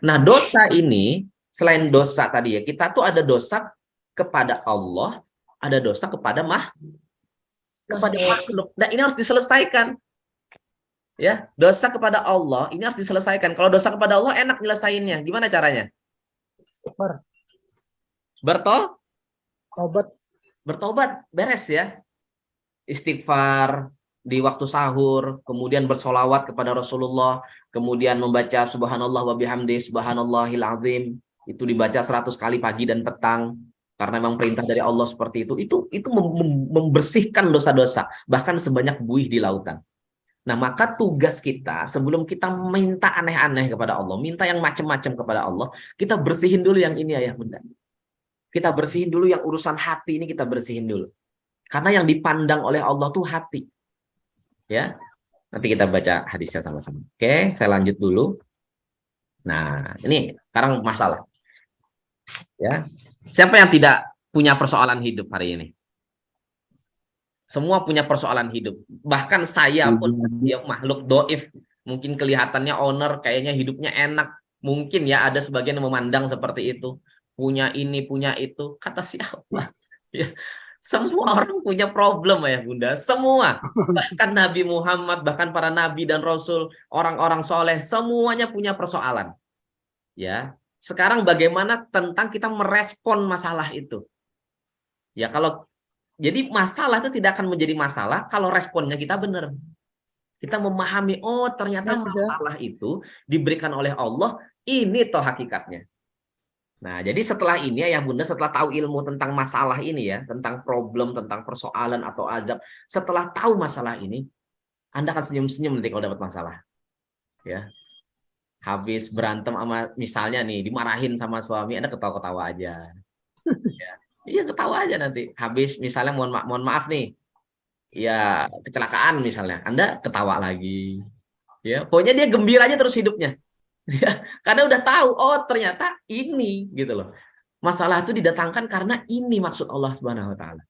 Nah, dosa ini, selain dosa tadi ya, kita tuh ada dosa kepada Allah, ada dosa kepada makhluk. Nah, ini harus diselesaikan. Ya, dosa kepada Allah ini harus diselesaikan. Kalau dosa kepada Allah enak nyelesainnya. Gimana caranya? Istighfar. Bertobat, beres ya. Istighfar di waktu sahur, kemudian bersolawat kepada Rasulullah, kemudian membaca subhanallah wa bihamdi subhanallahil azim. Itu dibaca 100 kali pagi dan petang. Karena memang perintah dari Allah seperti itu membersihkan dosa-dosa, bahkan sebanyak buih di lautan. Nah, maka tugas kita sebelum kita minta aneh-aneh kepada Allah, minta yang macam-macam kepada Allah, kita bersihin dulu yang ini Ayah Bunda. Kita bersihin dulu yang urusan hati ini, kita bersihin dulu. Karena yang dipandang oleh Allah tuh hati. Ya. Nanti kita baca hadisnya sama-sama. Oke, saya lanjut dulu. Nah, ini sekarang masalah. Ya. Siapa yang tidak punya persoalan hidup hari ini? Semua punya persoalan hidup. Bahkan saya pun dia makhluk doif. Mungkin kelihatannya owner, kayaknya hidupnya enak. Mungkin ya ada sebagian yang memandang seperti itu. punya ini, punya itu. Kata siapa? Ya, semua orang punya problem ya Bunda. Semua. Bahkan Nabi Muhammad, bahkan para nabi dan rasul, orang-orang soleh, semuanya punya persoalan. Ya. Sekarang bagaimana tentang kita merespon masalah itu? Ya, jadi masalah itu tidak akan menjadi masalah kalau responnya kita benar. Kita memahami, oh ternyata masalah itu diberikan oleh Allah, ini toh hakikatnya. Nah, jadi setelah ini ya Bunda, setelah tahu ilmu tentang masalah ini ya, tentang problem, tentang persoalan atau azab, setelah tahu masalah ini, Anda akan senyum-senyum nanti kalau dapat masalah. Ya. Habis berantem sama, misalnya nih, dimarahin sama suami, Anda ketawa-ketawa aja. Ya. Iya, ketawa aja nanti. Habis misalnya mohon maaf nih, ya kecelakaan misalnya, Anda ketawa lagi. Ya, pokoknya dia gembira aja terus hidupnya. Ya, karena udah tahu, oh ternyata ini gitu loh. Masalah itu didatangkan karena ini maksud Allah Subhanahu wa taala.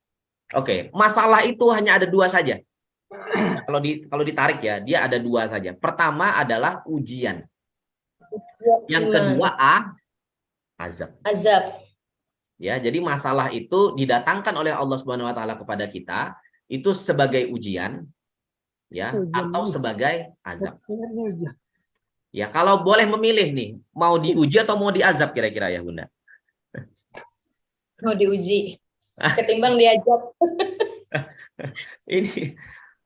Oke, masalah itu hanya ada dua saja. Kalau ditarik ya, dia ada dua saja. Pertama adalah ujian. Yang kedua azab. Azab. Ya, jadi masalah itu didatangkan oleh Allah Subhanahu wa taala kepada kita itu sebagai ujian ya atau sebagai azab. Ya, kalau boleh memilih nih, mau diuji atau mau diazab kira-kira ya, Bunda? Mau diuji. Ketimbang diazab. Ini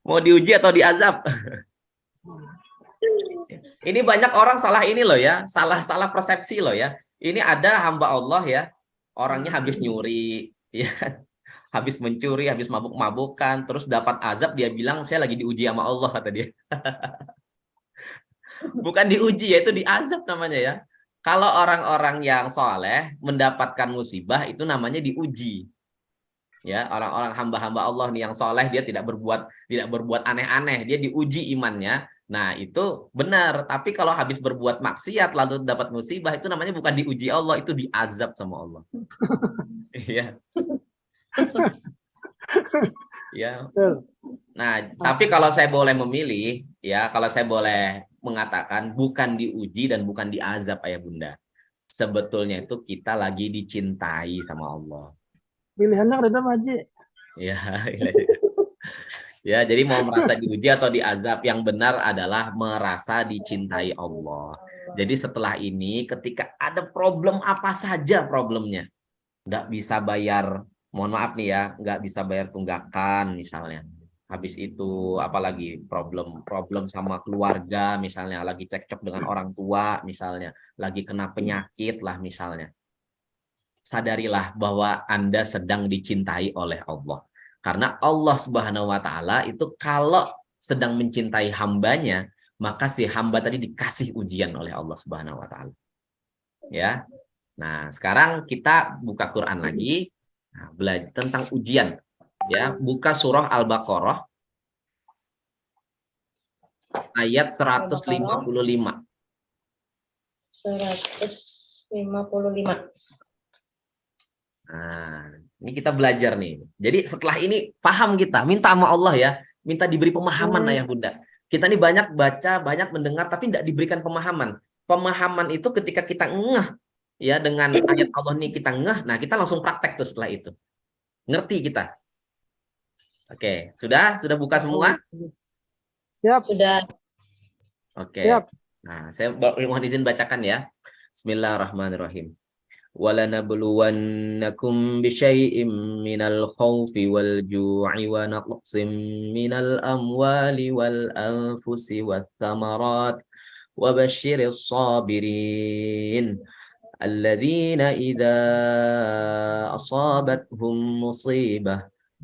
mau diuji atau diazab? Ini banyak orang salah ini loh ya, salah persepsi loh ya. Ini ada hamba Allah ya, orangnya habis nyuri, ya, habis mencuri, habis mabuk-mabukan, terus dapat azab, dia bilang saya lagi diuji sama Allah kata dia. Bukan diuji ya, itu diazab namanya ya. Kalau orang-orang yang soleh mendapatkan musibah itu namanya diuji. Ya, orang-orang hamba-hamba Allah nih yang soleh, dia tidak berbuat aneh-aneh, dia diuji imannya. Nah, itu benar. Tapi kalau habis berbuat maksiat lalu dapat musibah, itu namanya bukan diuji Allah, itu diazab sama Allah. Iya. Ya. Nah, tapi kalau saya boleh memilih, ya, kalau saya boleh mengatakan bukan diuji dan bukan diazab ya Bunda. Sebetulnya itu kita lagi dicintai sama Allah. Pilihannya ada Haji. Ya, ya, jadi mau merasa diuji atau diazab, yang benar adalah merasa dicintai Allah. Jadi setelah ini ketika ada problem apa saja problemnya, nggak bisa bayar, mohon maaf nih ya, nggak bisa bayar tunggakan misalnya. Habis itu apalagi problem sama keluarga misalnya, lagi cekcok dengan orang tua misalnya, lagi kena penyakit lah misalnya. Sadarilah bahwa Anda sedang dicintai oleh Allah. Karena Allah Subhanahu wa taala itu kalau sedang mencintai hambanya, maka si hamba tadi dikasih ujian oleh Allah Subhanahu wa taala. Ya. Nah, sekarang kita buka Quran lagi. Nah, belajar tentang ujian. Ya, buka surah Al-Baqarah ayat 155. 155. Nah, ini kita belajar nih. Jadi setelah ini paham kita, minta sama Allah ya, minta diberi pemahaman ayah bunda. Kita ini banyak baca, banyak mendengar, tapi tidak diberikan pemahaman. Pemahaman itu ketika kita ngeh ya dengan ayat Allah ini kita ngeh, nah kita langsung praktek tuh setelah itu. Ngerti kita. Oke, sudah buka semua? Siap. Sudah. Oke. Siap. Nah, saya mohon izin bacakan ya. Bismillahirrahmanirrahim. وَلَنَبْلُوَنَّكُمْ بِشَيْءٍ مِّنَ الْخَوْفِ وَالْجُوعِ وَنَقْصٍ مِّنَ الْأَمْوَالِ وَالْأَنفُسِ وَالثَّمَرَاتِ وَبَشِّرِ الصَّابِرِينَ الَّذِينَ إِذَا أَصَابَتْهُم مُّصِيبَةٌ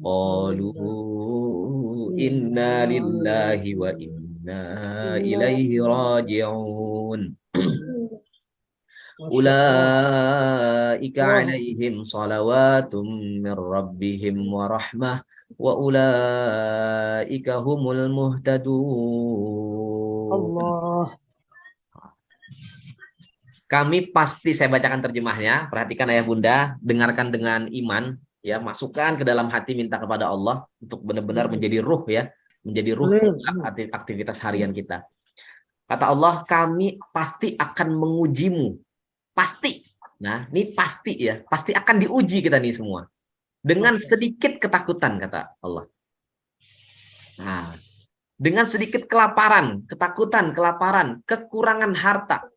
قَالُوا إِنَّا لِلَّهِ وَإِنَّا إِلَيْهِ رَاجِعُونَ أولئك عليهم صلوات من ربهم ورحمة وأولئك هم المهتدون. Allah. Kami pasti, saya bacakan terjemahnya, perhatikan ayah bunda, dengarkan dengan iman, ya, masukkan ke dalam hati, minta kepada Allah untuk benar-benar menjadi ruh ya, menjadi ruh aktivitas harian kita. Kata Allah, kami pasti akan mengujimu. Pasti. Nah, ini pasti ya, pasti akan diuji kita nih semua. Dengan sedikit ketakutan, kata Allah. Nah, dengan sedikit kelaparan, ketakutan, kelaparan, kekurangan harta,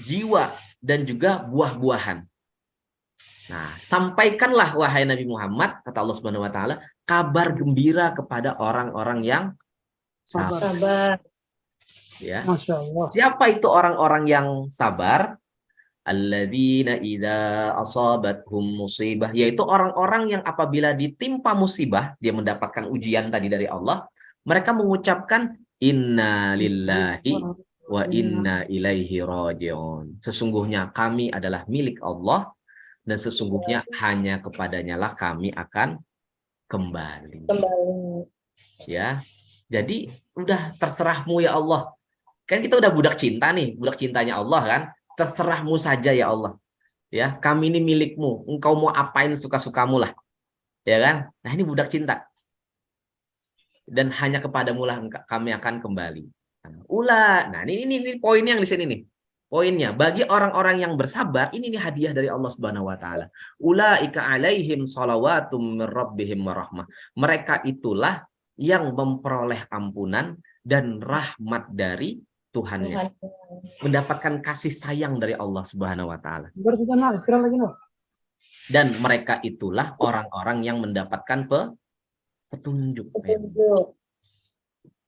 jiwa, dan juga buah-buahan. Nah, sampaikanlah wahai Nabi Muhammad, kata Allah Subhanahu wa taala, kabar gembira kepada orang-orang yang sabar. Sabar. Ya. Masya Allah. Siapa itu orang-orang yang sabar? Alladzina idza asabathum musibah, yaitu orang-orang yang apabila ditimpa musibah, dia mendapatkan ujian tadi dari Allah, mereka mengucapkan inna lillahi wa inna ilaihi raji'un. Sesungguhnya kami adalah milik Allah dan sesungguhnya hanya kepadanya lah kami akan kembali. Ya. Jadi udah terserahmu ya Allah. Kan kita udah budak cinta nih, budak cintanya Allah kan. Terserahmu saja ya Allah. Ya, kami ini milikmu. Engkau mau apain suka-sukamu lah. Ya kan? Nah, ini budak cinta. Dan hanya kepadamu lah kami akan kembali. Nah, ini poin yang di sini nih. Poinnya, bagi orang-orang yang bersabar, ini nih hadiah dari Allah Subhanahu wa taala. Ulaika alaihim shalawatum mir rabbihim warahmah. Mereka itulah yang memperoleh ampunan dan rahmat dari Tuhannya, mendapatkan kasih sayang dari Allah Subhanahu wa taala. Dan mereka itulah orang-orang yang mendapatkan petunjuk.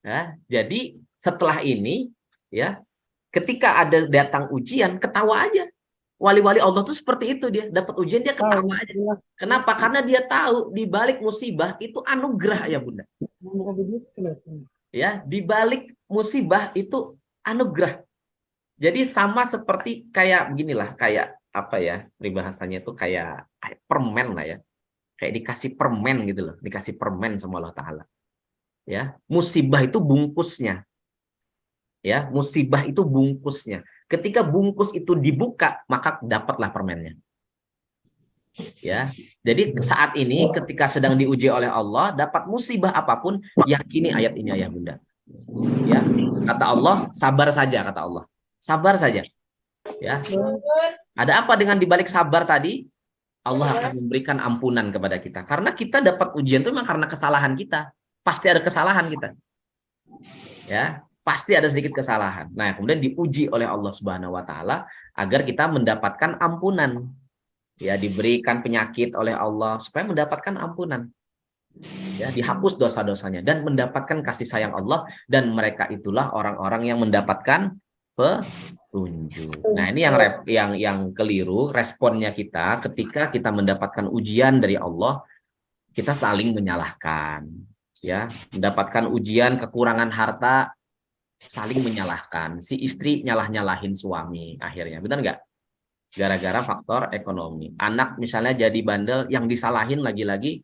Ya, jadi setelah ini ya, ketika ada datang ujian, ketawa aja. Wali-wali Allah tuh seperti itu, dia dapat ujian dia ketawa aja. Kenapa? Karena dia tahu di balik musibah itu anugerah ya Bunda. Ya, di balik musibah itu anugerah. Jadi sama seperti kayak beginilah, kayak apa ya, peribahasanya itu kayak permen lah ya. Kayak dikasih permen gitu loh, dikasih permen sama Allah Ta'ala. Ya, musibah itu bungkusnya. Ya, musibah itu bungkusnya. Ketika bungkus itu dibuka, maka dapatlah permennya. Ya, jadi saat ini ketika sedang diuji oleh Allah, dapat musibah apapun, yakini ayat ini ayah Bunda. Ya, kata Allah, sabar saja kata Allah. Sabar saja. Ya. Ada apa dengan dibalik sabar tadi? Allah akan memberikan ampunan kepada kita. Karena kita dapat ujian itu memang karena kesalahan kita. Pasti ada kesalahan kita. Ya, pasti ada sedikit kesalahan. Nah, kemudian diuji oleh Allah Subhanahu wa taala agar kita mendapatkan ampunan. Ya, diberikan penyakit oleh Allah supaya mendapatkan ampunan. Ya, dihapus dosa-dosanya dan mendapatkan kasih sayang Allah, dan mereka itulah orang-orang yang mendapatkan petunjuk. Nah, ini yang keliru responnya kita ketika kita mendapatkan ujian dari Allah, kita saling menyalahkan. Ya, mendapatkan ujian kekurangan harta, saling menyalahkan. Si istri nyalah-nyalahin suami akhirnya, benar nggak? Gara-gara faktor ekonomi. Anak misalnya jadi bandel, yang disalahin lagi-lagi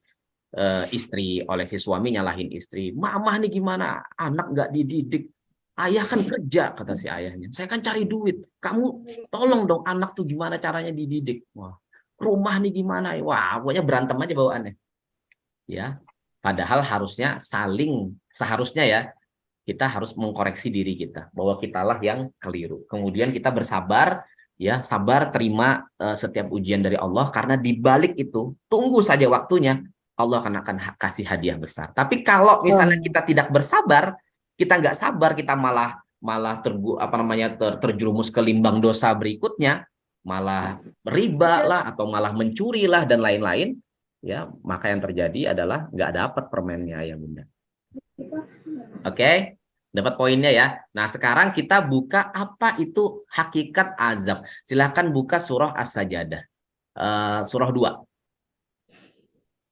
istri, oleh si suami nyalahin istri. Mama nih gimana? Anak nggak dididik. Ayah kan kerja, kata si ayahnya. Saya kan cari duit. Kamu tolong dong anak tuh gimana caranya dididik. Wah, rumah nih gimana? Wah, pokoknya berantem aja bawaannya. Ya, padahal seharusnya ya, kita harus mengkoreksi diri kita bahwa kitalah yang keliru. Kemudian kita bersabar, ya, sabar terima setiap ujian dari Allah, karena di balik itu tunggu saja waktunya, Allah akan kasih hadiah besar. Tapi kalau misalnya kita tidak bersabar, kita nggak sabar, kita malah terjerumus ke limbang dosa berikutnya, malah riba lah atau malah mencuri lah dan lain-lain, ya, maka yang terjadi adalah nggak dapat permennya ya Bunda. Oke, dapat poinnya ya. Nah, sekarang kita buka apa itu hakikat azab. Silakan buka surah As-Sajadah, surah 2.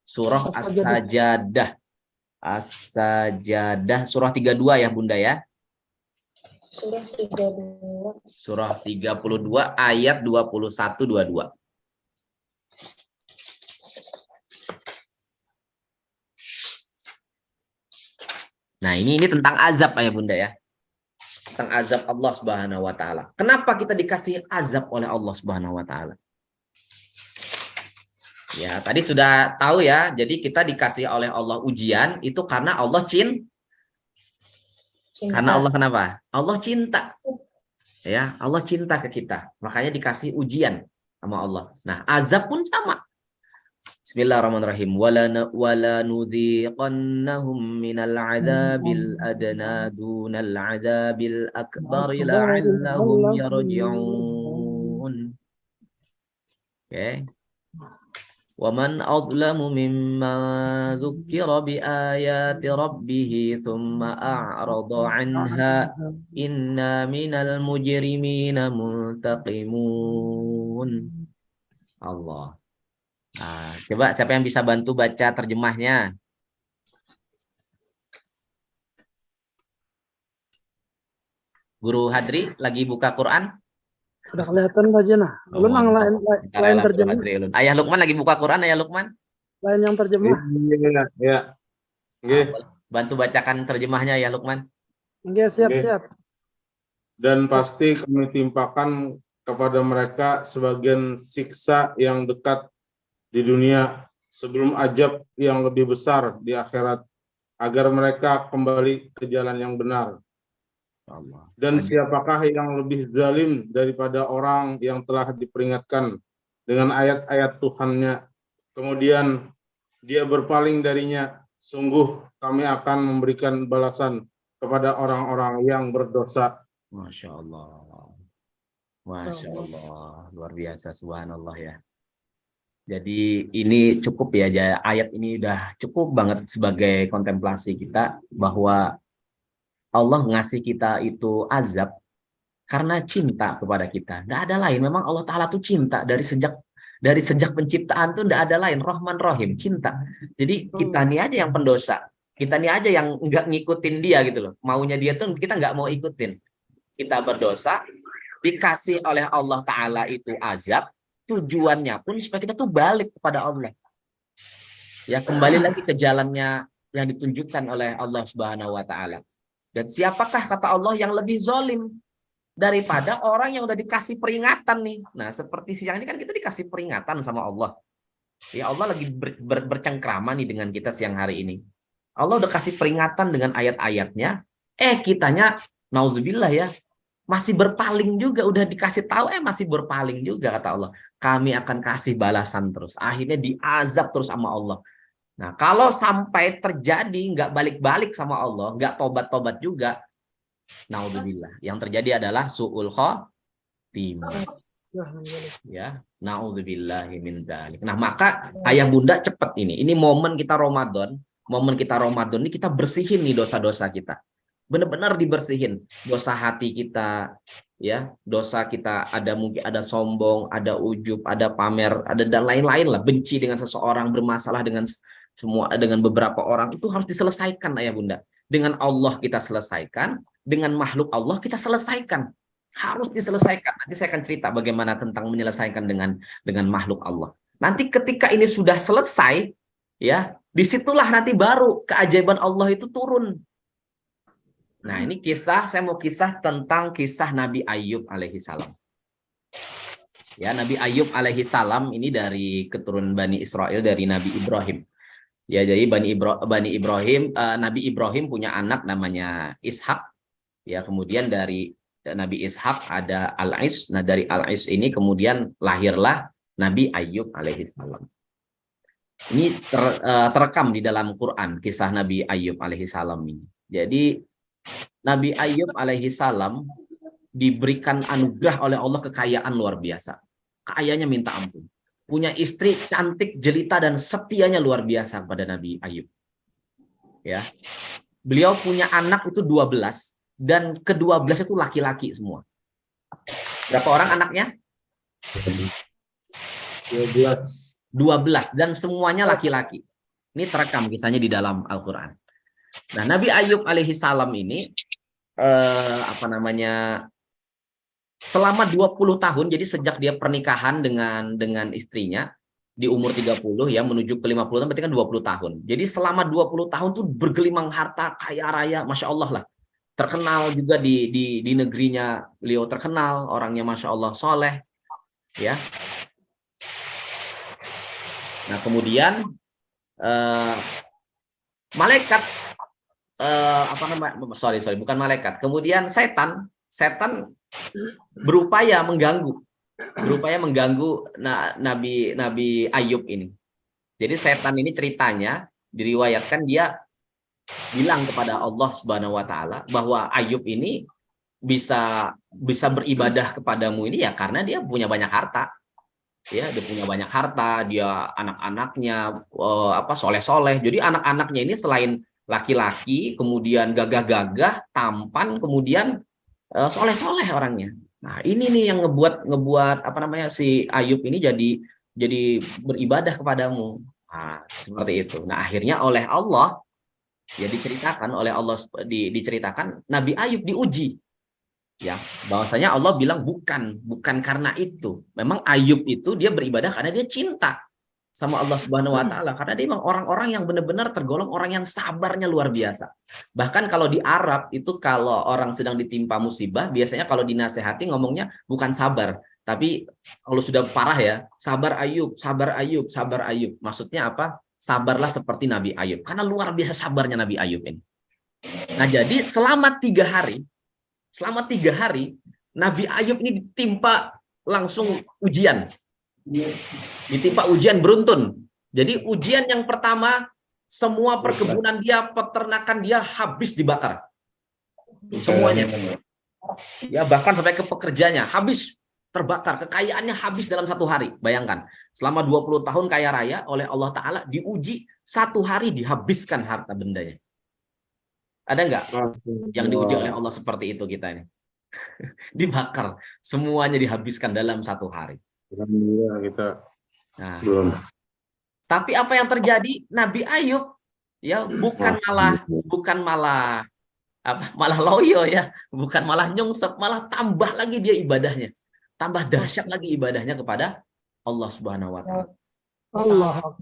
Surah As-Sajadah. As-Sajadah surah 32 ya Bunda ya. Surah 32. Surah 32 ayat 21-22. Nah, ini tentang azab ya Bunda ya. Tentang azab Allah Subhanahu wa taala. Kenapa kita dikasih azab oleh Allah Subhanahu wa taala? Ya, tadi sudah tahu ya. Jadi kita dikasih oleh Allah ujian itu karena Allah cinta. Karena Allah kenapa? Allah cinta. Ya, Allah cinta ke kita. Makanya dikasih ujian. sama Allah. Nah, azab pun sama. Bismillahirrahmanirrahim. Wala nudhiqannahum minal adzabil adna dunal adzabil akbar la'allahum yarji'un. Oke. Wa man adlamu mimman dzukira bi ayati rabbih thumma a'rada 'anha inna minal mujrimina muntaqimun. Allah. Nah, coba siapa yang bisa bantu baca terjemahnya? Guru Hadri lagi buka Quran? Udah kelihatan Pak Haji. Nah, Oh, ulun yang lain mantap. lain Guru terjemah, Hadri, ulun. Ayah Lukman lagi buka Quran, Ayah Lukman? lain yang terjemah. Iya, ya. Nggih. Bantu bacakan terjemahnya ya Lukman. Oke, siap Oke. siap. Dan pasti kami timpakan kepada mereka sebagian siksa yang dekat di dunia sebelum azab yang lebih besar di akhirat, agar mereka kembali ke jalan yang benar. Allah. Dan siapakah yang lebih zalim daripada orang yang telah diperingatkan dengan ayat-ayat Tuhannya, kemudian dia berpaling darinya? Sungguh kami akan memberikan balasan kepada orang-orang yang berdosa. Masya Allah. Masya Allah. Luar biasa, subhanallah ya. Jadi ini cukup ya, ayat ini udah cukup banget sebagai kontemplasi kita bahwa Allah ngasih kita itu azab karena cinta kepada kita. Nggak ada lain. Memang Allah Ta'ala tuh cinta dari sejak penciptaan tuh nggak ada lain. Rahman Rahim, cinta. Jadi kita nih aja yang pendosa. Kita nih aja yang nggak ngikutin dia gitu loh. Maunya dia tuh kita nggak mau ikutin. Kita berdosa, dikasih oleh Allah Ta'ala itu azab. Tujuannya pun supaya kita tuh balik kepada Allah. Ya, kembali lagi ke jalannya yang ditunjukkan oleh Allah Subhanahu wa Ta'ala. Dan siapakah kata Allah yang lebih zalim daripada orang yang udah dikasih peringatan nih. Nah, seperti siang ini kan kita dikasih peringatan sama Allah. Ya, Allah lagi bercengkrama nih dengan kita siang hari ini. Allah udah kasih peringatan dengan ayat-ayatnya. Kitanya nauzubillah ya, masih berpaling juga, udah dikasih tahu masih berpaling juga kata Allah. Kami akan kasih balasan terus. Akhirnya diazab terus sama Allah. Nah, kalau sampai terjadi nggak balik-balik sama Allah, nggak tobat-tobat juga, naudzubillah. Yang terjadi adalah su'ul khotimah. Ya, naudzubillahi min dzalik. Nah, maka ayah bunda cepat ini. Ini momen kita Ramadan. Momen kita Ramadan ini kita bersihin nih dosa-dosa kita. Benar-benar dibersihin dosa hati kita, ya, dosa kita mungkin ada sombong, ada ujub, ada pamer, ada dan lain-lain lah, benci dengan seseorang, bermasalah dengan beberapa orang, itu harus diselesaikan ayah bunda. Dengan Allah kita selesaikan, dengan makhluk Allah kita selesaikan, harus diselesaikan. Nanti saya akan cerita bagaimana tentang menyelesaikan dengan makhluk Allah. Nanti ketika ini sudah selesai, ya, disitulah nanti baru keajaiban Allah itu turun. Nah, ini saya mau kisah tentang kisah Nabi Ayub alaihissalam. Ya, Nabi Ayub alaihissalam ini dari keturunan Bani Israel, dari Nabi Ibrahim. Ya, jadi Bani Ibrahim, Nabi Ibrahim punya anak namanya Ishak. Ya, kemudian dari Nabi Ishak ada Al-Is. Nah, dari Al-Is ini kemudian lahirlah Nabi Ayub alaihissalam. Ini terekam di dalam Quran kisah Nabi Ayub alaihissalam ini. Jadi Nabi Ayub alaihissalam diberikan anugerah oleh Allah kekayaan luar biasa. Kayanya minta ampun. Punya istri cantik, jelita, dan setianya luar biasa pada Nabi Ayub. Ya. Beliau punya anak itu 12, dan ke-12 itu laki-laki semua. Berapa orang anaknya? 12, dan semuanya laki-laki. Ini terekam kisahnya di dalam Al-Quran. Nah, Nabi Ayub alaihissalam ini selama 20 tahun, jadi sejak dia pernikahan dengan istrinya di umur 30 ya menuju ke 50 tahun, berarti kan 20 tahun. Jadi selama 20 tahun tuh bergelimang harta, kaya raya, Masya Allah lah. Terkenal juga di negerinya, beliau terkenal, orangnya Masya Allah soleh. Ya. Nah, kemudian malaikat bukan malaikat. Kemudian setan berupaya mengganggu berupaya mengganggu Nabi Ayub ini. Jadi setan ini ceritanya diriwayatkan dia bilang kepada Allah Subhanahu wa taala bahwa Ayub ini bisa beribadah kepadamu ini ya karena dia punya banyak harta. Ya, dia punya banyak harta, dia anak-anaknya soleh-soleh. Jadi anak-anaknya ini selain laki-laki, kemudian gagah-gagah, tampan, kemudian soleh-soleh orangnya. Nah, ini nih yang ngebuat si Ayub ini jadi beribadah kepadamu. Nah, seperti itu. Nah, akhirnya oleh Allah ya diceritakan Nabi Ayub diuji. Ya, bahwasanya Allah bilang bukan karena itu. Memang Ayub itu dia beribadah karena dia cinta sama Allah Subhanahu wa taala, karena dia memang orang-orang yang benar-benar tergolong orang yang sabarnya luar biasa. Bahkan kalau di Arab itu kalau orang sedang ditimpa musibah, biasanya kalau dinasehati ngomongnya bukan sabar, tapi kalau sudah parah ya, sabar Ayub, sabar Ayub, sabar Ayub. Maksudnya apa? Sabarlah seperti Nabi Ayub, karena luar biasa sabarnya Nabi Ayub ini. Nah, jadi selama 3 hari Nabi Ayub ini ditimpa langsung ujian. Ditimpa ujian beruntun. Jadi ujian yang pertama, semua perkebunan dia, peternakan dia habis dibakar. Semuanya. Ya, bahkan sampai ke pekerjanya habis terbakar, kekayaannya habis dalam 1 hari. Bayangkan, selama 20 tahun kaya raya oleh Allah Ta'ala, diuji 1 hari dihabiskan harta bendanya. Ada nggak yang diuji oleh Allah seperti itu kita ini? Dibakar, semuanya dihabiskan dalam 1 hari. Alhamdulillah kita belum. Tapi apa yang terjadi? Nabi Ayub ya bukan malah loyo ya, bukan malah nyungsep, malah tambah lagi dia ibadahnya. Tambah dahsyat lagi ibadahnya kepada Allah Subhanahu wa taala. Allah.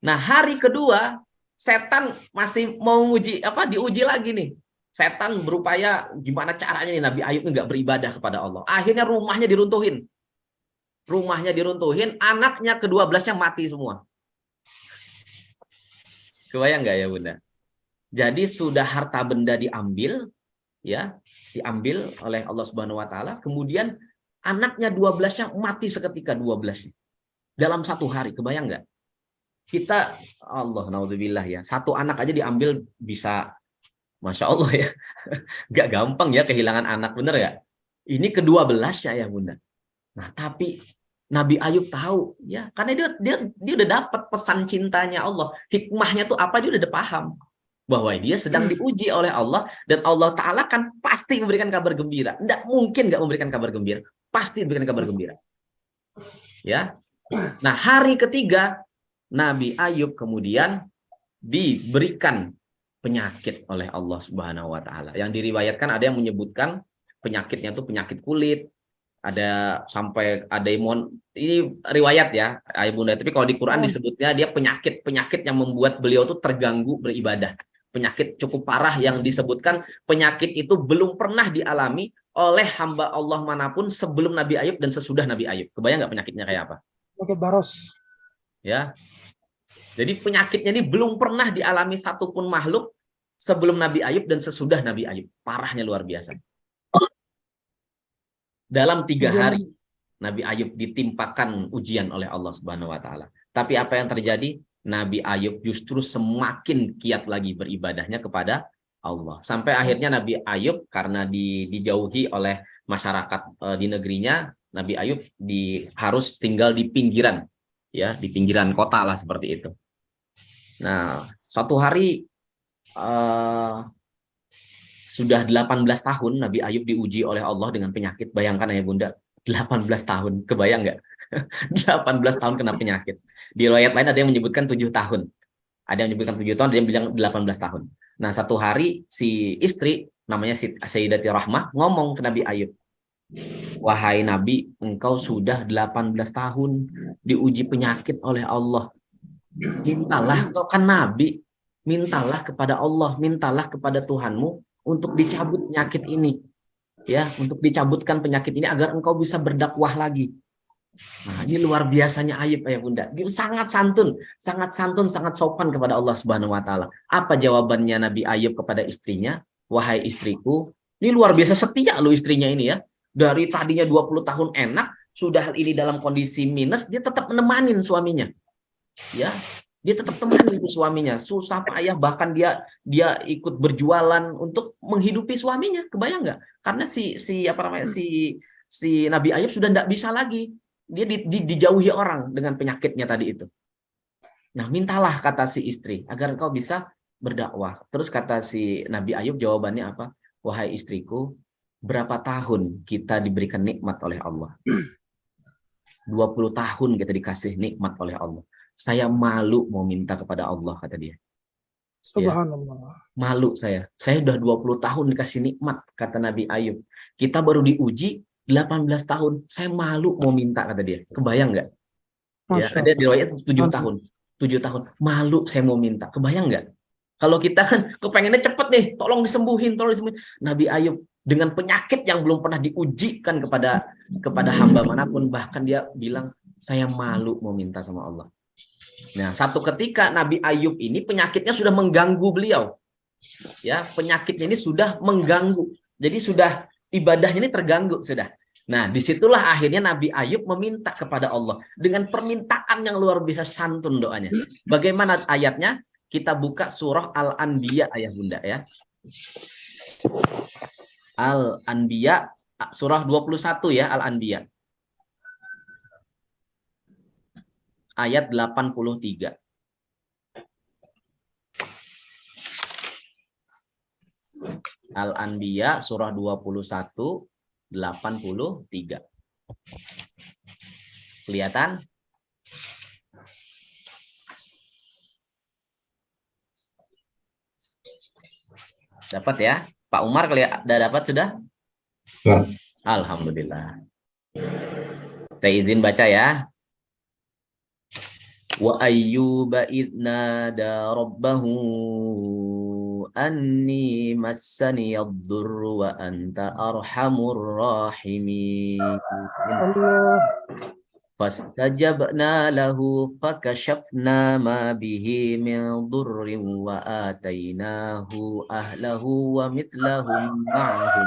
Nah, hari kedua setan masih mau diuji lagi nih. Setan berupaya gimana caranya nih Nabi Ayub nggak beribadah kepada Allah. Akhirnya rumahnya diruntuhin. Anaknya ke-12-nya mati semua. Kebayang nggak ya Bunda? Jadi sudah harta benda diambil oleh Allah Subhanahu wa taala, kemudian anaknya 12-nya mati seketika 12-nya. Dalam 1 hari, kebayang nggak? Kita, Allah naudzubillah ya, 1 anak aja diambil bisa, Masya Allah ya, nggak gampang ya kehilangan anak, bener ya? Ini ke-12-nya ya Bunda. Nah, tapi Nabi Ayub tahu ya, karena dia udah dapat pesan cintanya Allah, hikmahnya tuh apa, dia udah paham bahwa dia sedang diuji oleh Allah, dan Allah Ta'ala kan pasti memberikan kabar gembira. Nggak mungkin nggak memberikan kabar gembira, pasti memberikan kabar gembira. Ya. Nah, hari ketiga Nabi Ayub kemudian diberikan penyakit oleh Allah Subhanahu wa taala. Yang diriwayatkan ada yang menyebutkan penyakitnya itu penyakit kulit, ada sampai ada ini riwayat ya, Ayah Bunda, tapi kalau di Quran disebutnya dia penyakit yang membuat beliau tuh terganggu beribadah. Penyakit cukup parah yang disebutkan penyakit itu belum pernah dialami oleh hamba Allah manapun sebelum Nabi Ayub dan sesudah Nabi Ayub. Kebayang nggak penyakitnya kayak apa? Penyakit baros. Ya. Jadi penyakitnya ini belum pernah dialami satupun makhluk sebelum Nabi Ayub dan sesudah Nabi Ayub. Parahnya luar biasa. Dalam 3 hari Nabi Ayub ditimpakan ujian oleh Allah Subhanahu wa taala. Tapi apa yang terjadi? Nabi Ayub justru semakin giat lagi beribadahnya kepada Allah. Sampai akhirnya Nabi Ayub karena dijauhi oleh masyarakat di negerinya, Nabi Ayub harus tinggal di pinggiran, ya, di pinggiran kota lah seperti itu. Nah, suatu hari sudah 18 tahun Nabi Ayub diuji oleh Allah dengan penyakit. Bayangkan ya Bunda, 18 tahun. Kebayang nggak? 18 tahun kena penyakit. Di riwayat lain ada yang menyebutkan 7 tahun. Ada yang menyebutkan 7 tahun, ada yang bilang 18 tahun. Nah, satu hari si istri, namanya Sayyidati Rahmah, ngomong ke Nabi Ayub. Wahai Nabi, engkau sudah 18 tahun diuji penyakit oleh Allah. Mintalah, engkau kan Nabi. Mintalah kepada Allah, mintalah kepada Tuhanmu untuk dicabut penyakit ini, ya, untuk dicabutkan penyakit ini agar engkau bisa berdakwah lagi. Nah, ini luar biasanya Ayub ya Bunda. Dia sangat santun, sangat sopan kepada Allah Subhanahu wa taala. Apa jawabannya Nabi Ayub kepada istrinya? Wahai istriku, ini luar biasa setia lo istrinya ini ya. Dari tadinya 20 tahun enak, sudah ini dalam kondisi minus, dia tetap menemanin suaminya. Ya, dia tetap temanin itu suaminya. Susah payah, bahkan dia ikut berjualan untuk menghidupi suaminya. Kebayang nggak? Karena si Nabi Ayub sudah tidak bisa lagi. Dia dijauhi orang dengan penyakitnya tadi itu. Nah, mintalah, kata si istri, agar engkau bisa berdakwah. Terus kata si Nabi Ayub, jawabannya apa? Wahai istriku, berapa tahun kita diberikan nikmat oleh Allah? 20 tahun kita dikasih nikmat oleh Allah. Saya malu mau minta kepada Allah, kata dia. Subhanallah. Malu saya. Saya udah 20 tahun dikasih nikmat, kata Nabi Ayub. Kita baru diuji 18 tahun. Saya malu mau minta, kata dia. Kebayang nggak? Ya, Masya ada di Allah. riwayat 7 tahun. 7 tahun. Malu saya mau minta. Kebayang nggak? Kalau kita kan kepengennya cepet nih, tolong disembuhin, tolong disembuhin. Nabi Ayub dengan penyakit yang belum pernah diujikan kepada hamba manapun, bahkan dia bilang, saya malu mau minta sama Allah. Nah, satu ketika Nabi Ayub ini penyakitnya sudah mengganggu beliau. Ya, penyakitnya ini sudah mengganggu. Jadi sudah ibadahnya ini terganggu sudah. Nah, disitulah akhirnya Nabi Ayub meminta kepada Allah dengan permintaan yang luar biasa santun doanya. Bagaimana ayatnya? Kita buka surah Al-Anbiya, ayah bunda ya. Al-Anbiya surah 21 ya, Al-Anbiya. Ayat 83. Al-Anbiya surah 21 83. Kelihatan? Dapat ya? Pak Umar udah dapat sudah? Ya. Alhamdulillah. Saya izin baca ya. Wa ayyuba idnada rabbahu anni massani yadurru wa anta arhamur rahimin. Allah. Fastajabna lahu fakashafna ma bihi min durrin wa atainahu ahlahu wa mithlahum ma'ahum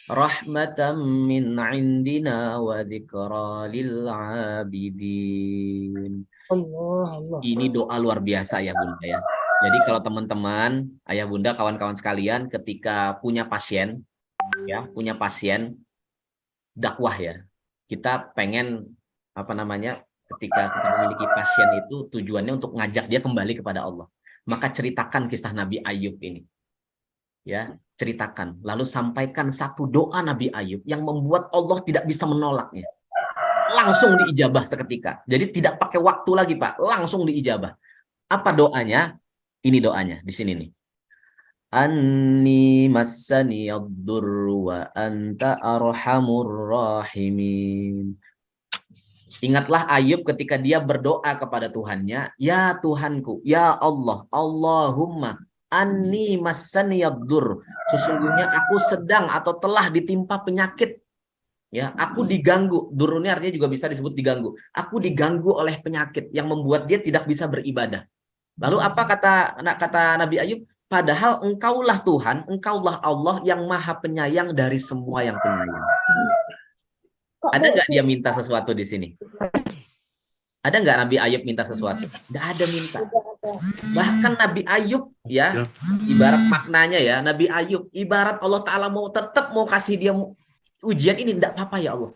rahmatan min indina wa dzikra lil abidin. Allah. Ini doa luar biasa ya Bunda ya. Jadi kalau teman-teman, ayah bunda, kawan-kawan sekalian, ketika punya pasien, dakwah ya, kita pengen ketika kita memiliki pasien itu tujuannya untuk ngajak dia kembali kepada Allah. Maka ceritakan kisah Nabi Ayub ini, ya, ceritakan. Lalu sampaikan satu doa Nabi Ayub yang membuat Allah tidak bisa menolaknya. Langsung diijabah seketika. Jadi tidak pakai waktu lagi Pak, langsung diijabah. Apa doanya? Ini doanya di sini nih. Anni massani yadurru wa anta arhamur rahimin. Ingatlah Ayub ketika dia berdoa kepada Tuhannya, ya Tuhanku, ya Allah, Allahumma anni massani yadur. Sesungguhnya aku sedang atau telah ditimpa penyakit. Ya, aku diganggu. Dur ini artinya juga bisa disebut diganggu. Aku diganggu oleh penyakit yang membuat dia tidak bisa beribadah. Lalu apa kata Nabi Ayub? Padahal engkaulah Tuhan, engkaulah Allah yang maha penyayang dari semua yang penyayang. Ada nggak dia minta sesuatu di sini? Ada nggak Nabi Ayub minta sesuatu? Nggak ada minta. Bahkan Nabi Ayub ya, ibarat maknanya ya, Nabi Ayub ibarat Allah Ta'ala tetap mau kasih dia ujian ini, enggak apa-apa ya Allah.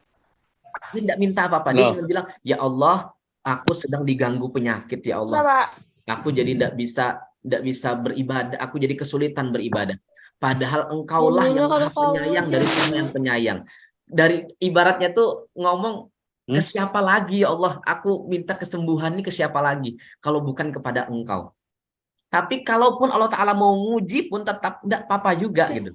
Dia enggak minta apa-apa. Dia cuma bilang, ya Allah, aku sedang diganggu penyakit ya Allah. Aku jadi enggak bisa beribadah. Aku jadi kesulitan beribadah. Padahal engkaulah yang maha penyayang dari semua yang penyayang. Dari ibaratnya tuh ngomong, ke siapa lagi ya Allah? Aku minta kesembuhan ini ke siapa lagi? Kalau bukan kepada engkau. Tapi kalaupun Allah Ta'ala mau nguji pun tetap enggak apa-apa juga gitu.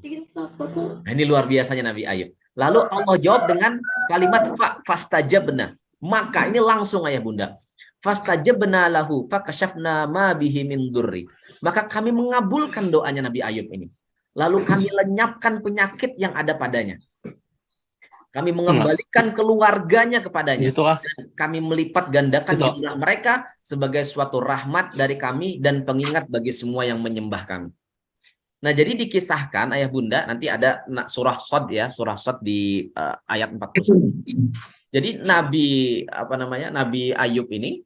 Nah, ini luar biasanya Nabi Ayub. Lalu Allah jawab dengan kalimat fastajabna. Maka ini langsung ayah bunda. Fastajabna lahu fakashafna ma bihi min durri. Maka kami mengabulkan doanya Nabi Ayub ini. Lalu kami lenyapkan penyakit yang ada padanya. Kami mengembalikan keluarganya kepadanya. Dan kami melipat gandakan jumlah mereka sebagai suatu rahmat dari kami dan pengingat bagi semua yang menyembah kami. Nah, jadi dikisahkan ayah bunda, nanti ada surah Shad ya, surah Shad di ayat 41. Jadi Nabi Ayub ini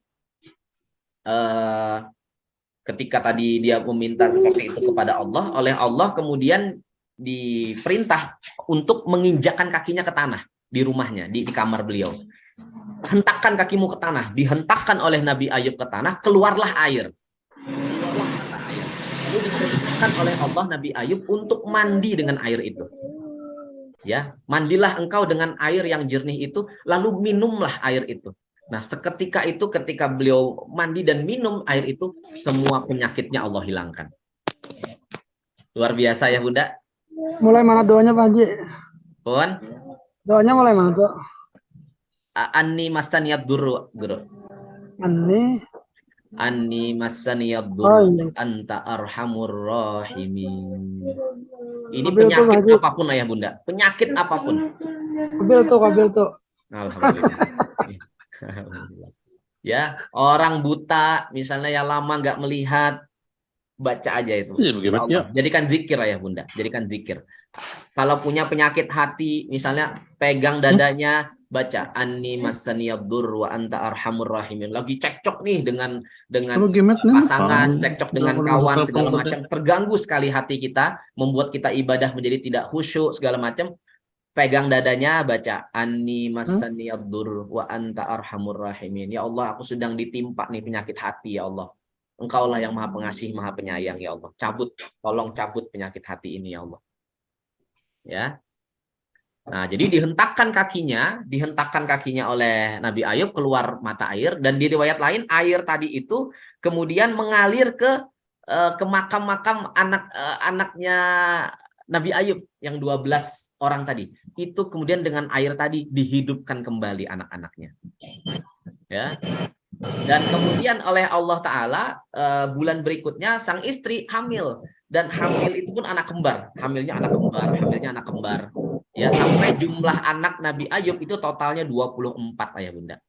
ketika tadi dia meminta seperti itu kepada Allah, oleh Allah kemudian diperintah untuk menginjakkan kakinya ke tanah di rumahnya, di kamar beliau. Hentakkan kakimu ke tanah, dihentakkan oleh Nabi Ayub ke tanah, keluarlah air. Keluarlah mata air. Lalu diperintahkan oleh Allah Nabi Ayub untuk mandi dengan air itu. Ya, mandilah engkau dengan air yang jernih itu, lalu minumlah air itu. Nah, seketika itu ketika beliau mandi dan minum air itu, semua penyakitnya Allah hilangkan. Luar biasa ya, Bunda. Mulai mana doanya Pak Haji? Pun Doanya mulai mana tuh? Anni masaniyad durru, guru. Anni masaniyad durru, iya. anta arhamur rahimin. Ini Kabil tuh, penyakit Haji. apapun ayah bunda, penyakit apapun. Kabil tuh. Alhamdulillah. Ya, orang buta misalnya yang lama nggak melihat, baca aja itu. Allah. Jadikan zikir ayah bunda, jadikan zikir. Kalau punya penyakit hati, misalnya pegang dadanya, baca Anni masaniyaddur wa anta arhamur rahimin. Lagi cekcok nih dengan pasangan, cekcok dengan kawan segala macam, terganggu sekali hati kita, membuat kita ibadah menjadi tidak khusyuk segala macam. Pegang dadanya, baca Anni masaniyaddur wa anta arhamur rahimin. Ya Allah, aku sedang ditimpa nih penyakit hati ya Allah. Engkaulah yang Maha Pengasih, Maha Penyayang ya Allah. Tolong cabut penyakit hati ini ya Allah. Ya. Nah, jadi dihentakkan kakinya oleh Nabi Ayub, keluar mata air, dan di riwayat lain air tadi itu kemudian mengalir ke makam-makam anaknya Nabi Ayub yang 12 orang tadi. Itu kemudian dengan air tadi dihidupkan kembali anak-anaknya. Ya. Dan kemudian oleh Allah Ta'ala bulan berikutnya sang istri hamil. Dan hamil itu pun anak kembar. Hamilnya anak kembar. Ya, sampai jumlah anak Nabi Ayub itu totalnya 24 ayah bunda.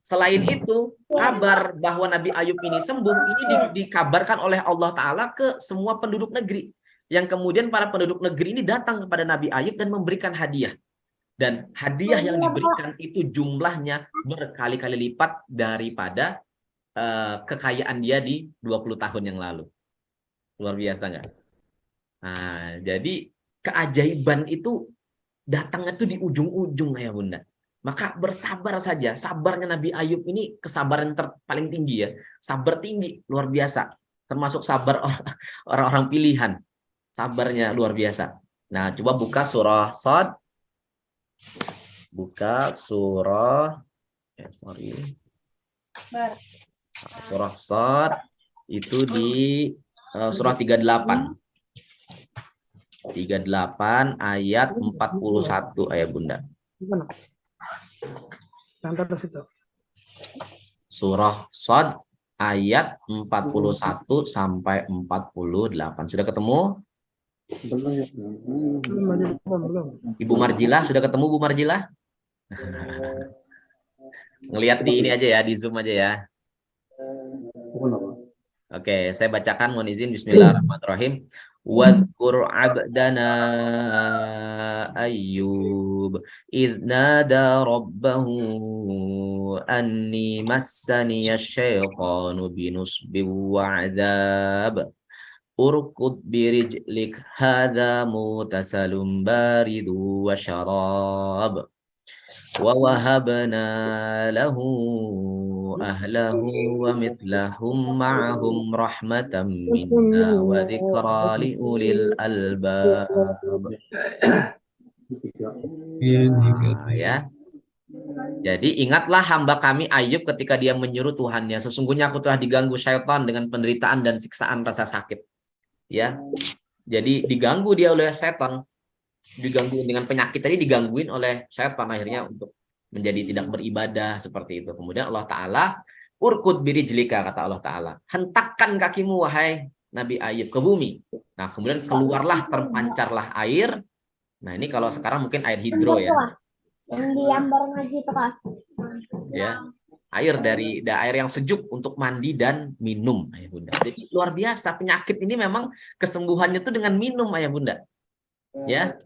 Selain itu, kabar bahwa Nabi Ayub ini sembuh, ini dikabarkan oleh Allah Ta'ala ke semua penduduk negeri. Yang kemudian para penduduk negeri ini datang kepada Nabi Ayub dan memberikan hadiah. Dan hadiah yang diberikan itu jumlahnya berkali-kali lipat daripada kekayaan dia di 20 tahun yang lalu. Luar biasa nggak? Nah, jadi keajaiban itu datangnya tuh di ujung-ujung ya bunda. Maka bersabar saja. Sabarnya Nabi Ayub ini kesabaran paling tinggi ya. Sabar tinggi, luar biasa. Termasuk sabar orang-orang pilihan. Sabarnya luar biasa. Nah, coba buka surah Shad. Buka surah surah Shad itu di surah 38 ayat 41 ayat bunda. Surah Shad ayat 41 sampai 48. Sudah ketemu? Ibu Marjilah sudah ketemu Bu Marjilah? Ngelihat di ini aja ya, di Zoom aja ya. Oke, saya bacakan, mohon izin. Bismillahirrahmanirrahim. Wadhkur abdana Ayyub idh nada rabbahu anni massaniya syaitanu binusbi wa'adzab urkud birijlik hadha mutasalum baridu wa syarab wa wahabna lahu ahlahu wa mithlahum ma'ahum rahmatan minna wa dzikra li ulil albab. Ya. Jadi ingatlah hamba kami Ayub ketika dia menyuruh Tuhannya, sesungguhnya aku telah diganggu syaitan dengan penderitaan dan siksaan rasa sakit. Ya, jadi diganggu dia oleh setan, diganggu dengan penyakit tadi, digangguin oleh setan akhirnya untuk menjadi tidak beribadah seperti itu. Kemudian Allah Ta'ala, urkud birijlika, kata Allah Ta'ala, hentakkan kakimu wahai Nabi Ayub ke bumi. Nah kemudian keluarlah, terpancarlah air. Nah ini kalau sekarang mungkin air hidro ya. Ya, air yang sejuk untuk mandi dan minum, ayah bunda. Jadi luar biasa, penyakit ini memang kesembuhannya itu dengan minum, ayah bunda. Ya,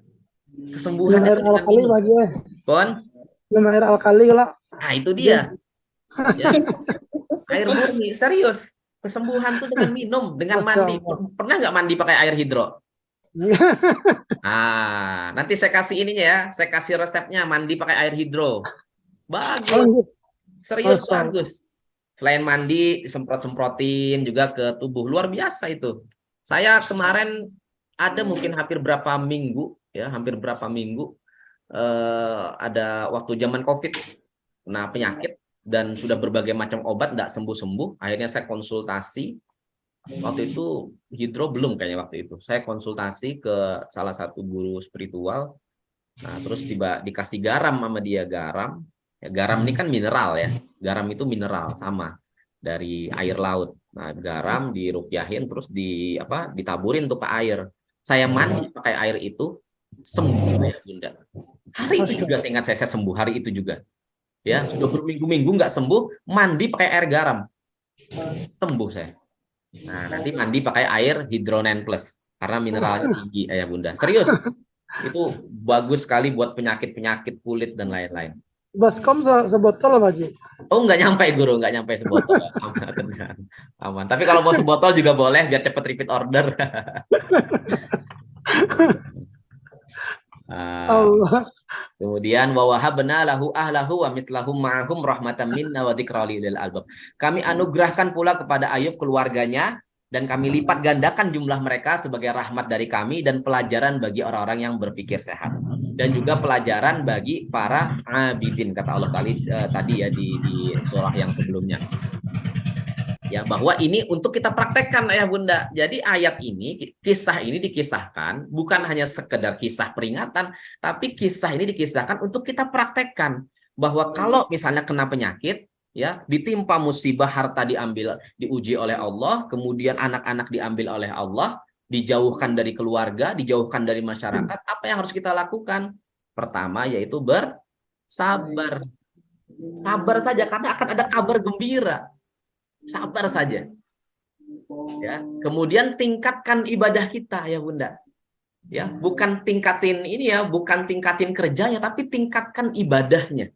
Minum kesembuhannya air itu dengan alkali minum. Pak Haji. Kon, Minum air alkali lah. nah itu dia. Ya, air murni, serius. Kesembuhan tuh dengan minum, dengan Masya mandi. Allah. Pernah nggak mandi pakai air hidro? Ah, nanti saya kasih ininya ya, saya kasih resepnya mandi pakai air hidro. Bagus, Lanjut. serius Masya Allah. bagus. Selain mandi, disemprot-semprotin juga ke tubuh, luar biasa itu. Saya kemarin ada mungkin hampir berapa minggu, ada waktu zaman COVID, nah penyakit dan sudah berbagai macam obat nggak sembuh-sembuh. Akhirnya saya konsultasi. Waktu itu hidro belum kayaknya waktu itu. Saya konsultasi ke salah satu guru spiritual. Nah, terus dikasih garam sama dia, garam. Ya, garam ini kan mineral ya. Garam itu mineral sama dari air laut. Nah, garam diruqyahin terus ditaburin tuh ke air. Saya mandi pakai air itu sembuh ya bunda. Hari itu juga saya ingat saya sembuh hari itu juga. Ya, sudah berminggu-minggu nggak sembuh, mandi pakai air garam. Sembuh saya. Nah, nanti mandi pakai air Hydro 9 Plus karena mineralnya tinggi, ayah bunda. Serius, itu bagus sekali buat penyakit-penyakit kulit dan lain-lain. Baskom sebotol Pak Haji. Oh, nggak nyampe guru, nggak nyampe sebotol. Aman, tenang. Aman. Tapi kalau mau sebotol juga boleh, biar cepet repeat order. Allah. Kemudian wa wahabna lahu ahlahu wa mislahum ma'ahum rahmatan minna wa dzikra lil albab. Kami anugerahkan pula kepada Ayub keluarganya dan kami lipat gandakan jumlah mereka sebagai rahmat dari kami dan pelajaran bagi orang-orang yang berpikir sehat dan juga pelajaran bagi para abidin, kata Allah tadi ya di surah yang sebelumnya. Ya, bahwa ini untuk kita praktekkan ayah bunda. Jadi ayat ini, kisah ini dikisahkan bukan hanya sekedar kisah peringatan, tapi kisah ini dikisahkan untuk kita praktekkan bahwa kalau misalnya kena penyakit, ya, ditimpa musibah, harta diuji oleh Allah, kemudian anak-anak diambil oleh Allah, dijauhkan dari keluarga, dijauhkan dari masyarakat, apa yang harus kita lakukan? Pertama yaitu bersabar. Sabar saja karena akan ada kabar gembira. Sabar saja. Ya, kemudian tingkatkan ibadah kita ya bunda. Ya, bukan tingkatin ini ya, bukan tingkatin kerjanya, tapi tingkatkan ibadahnya.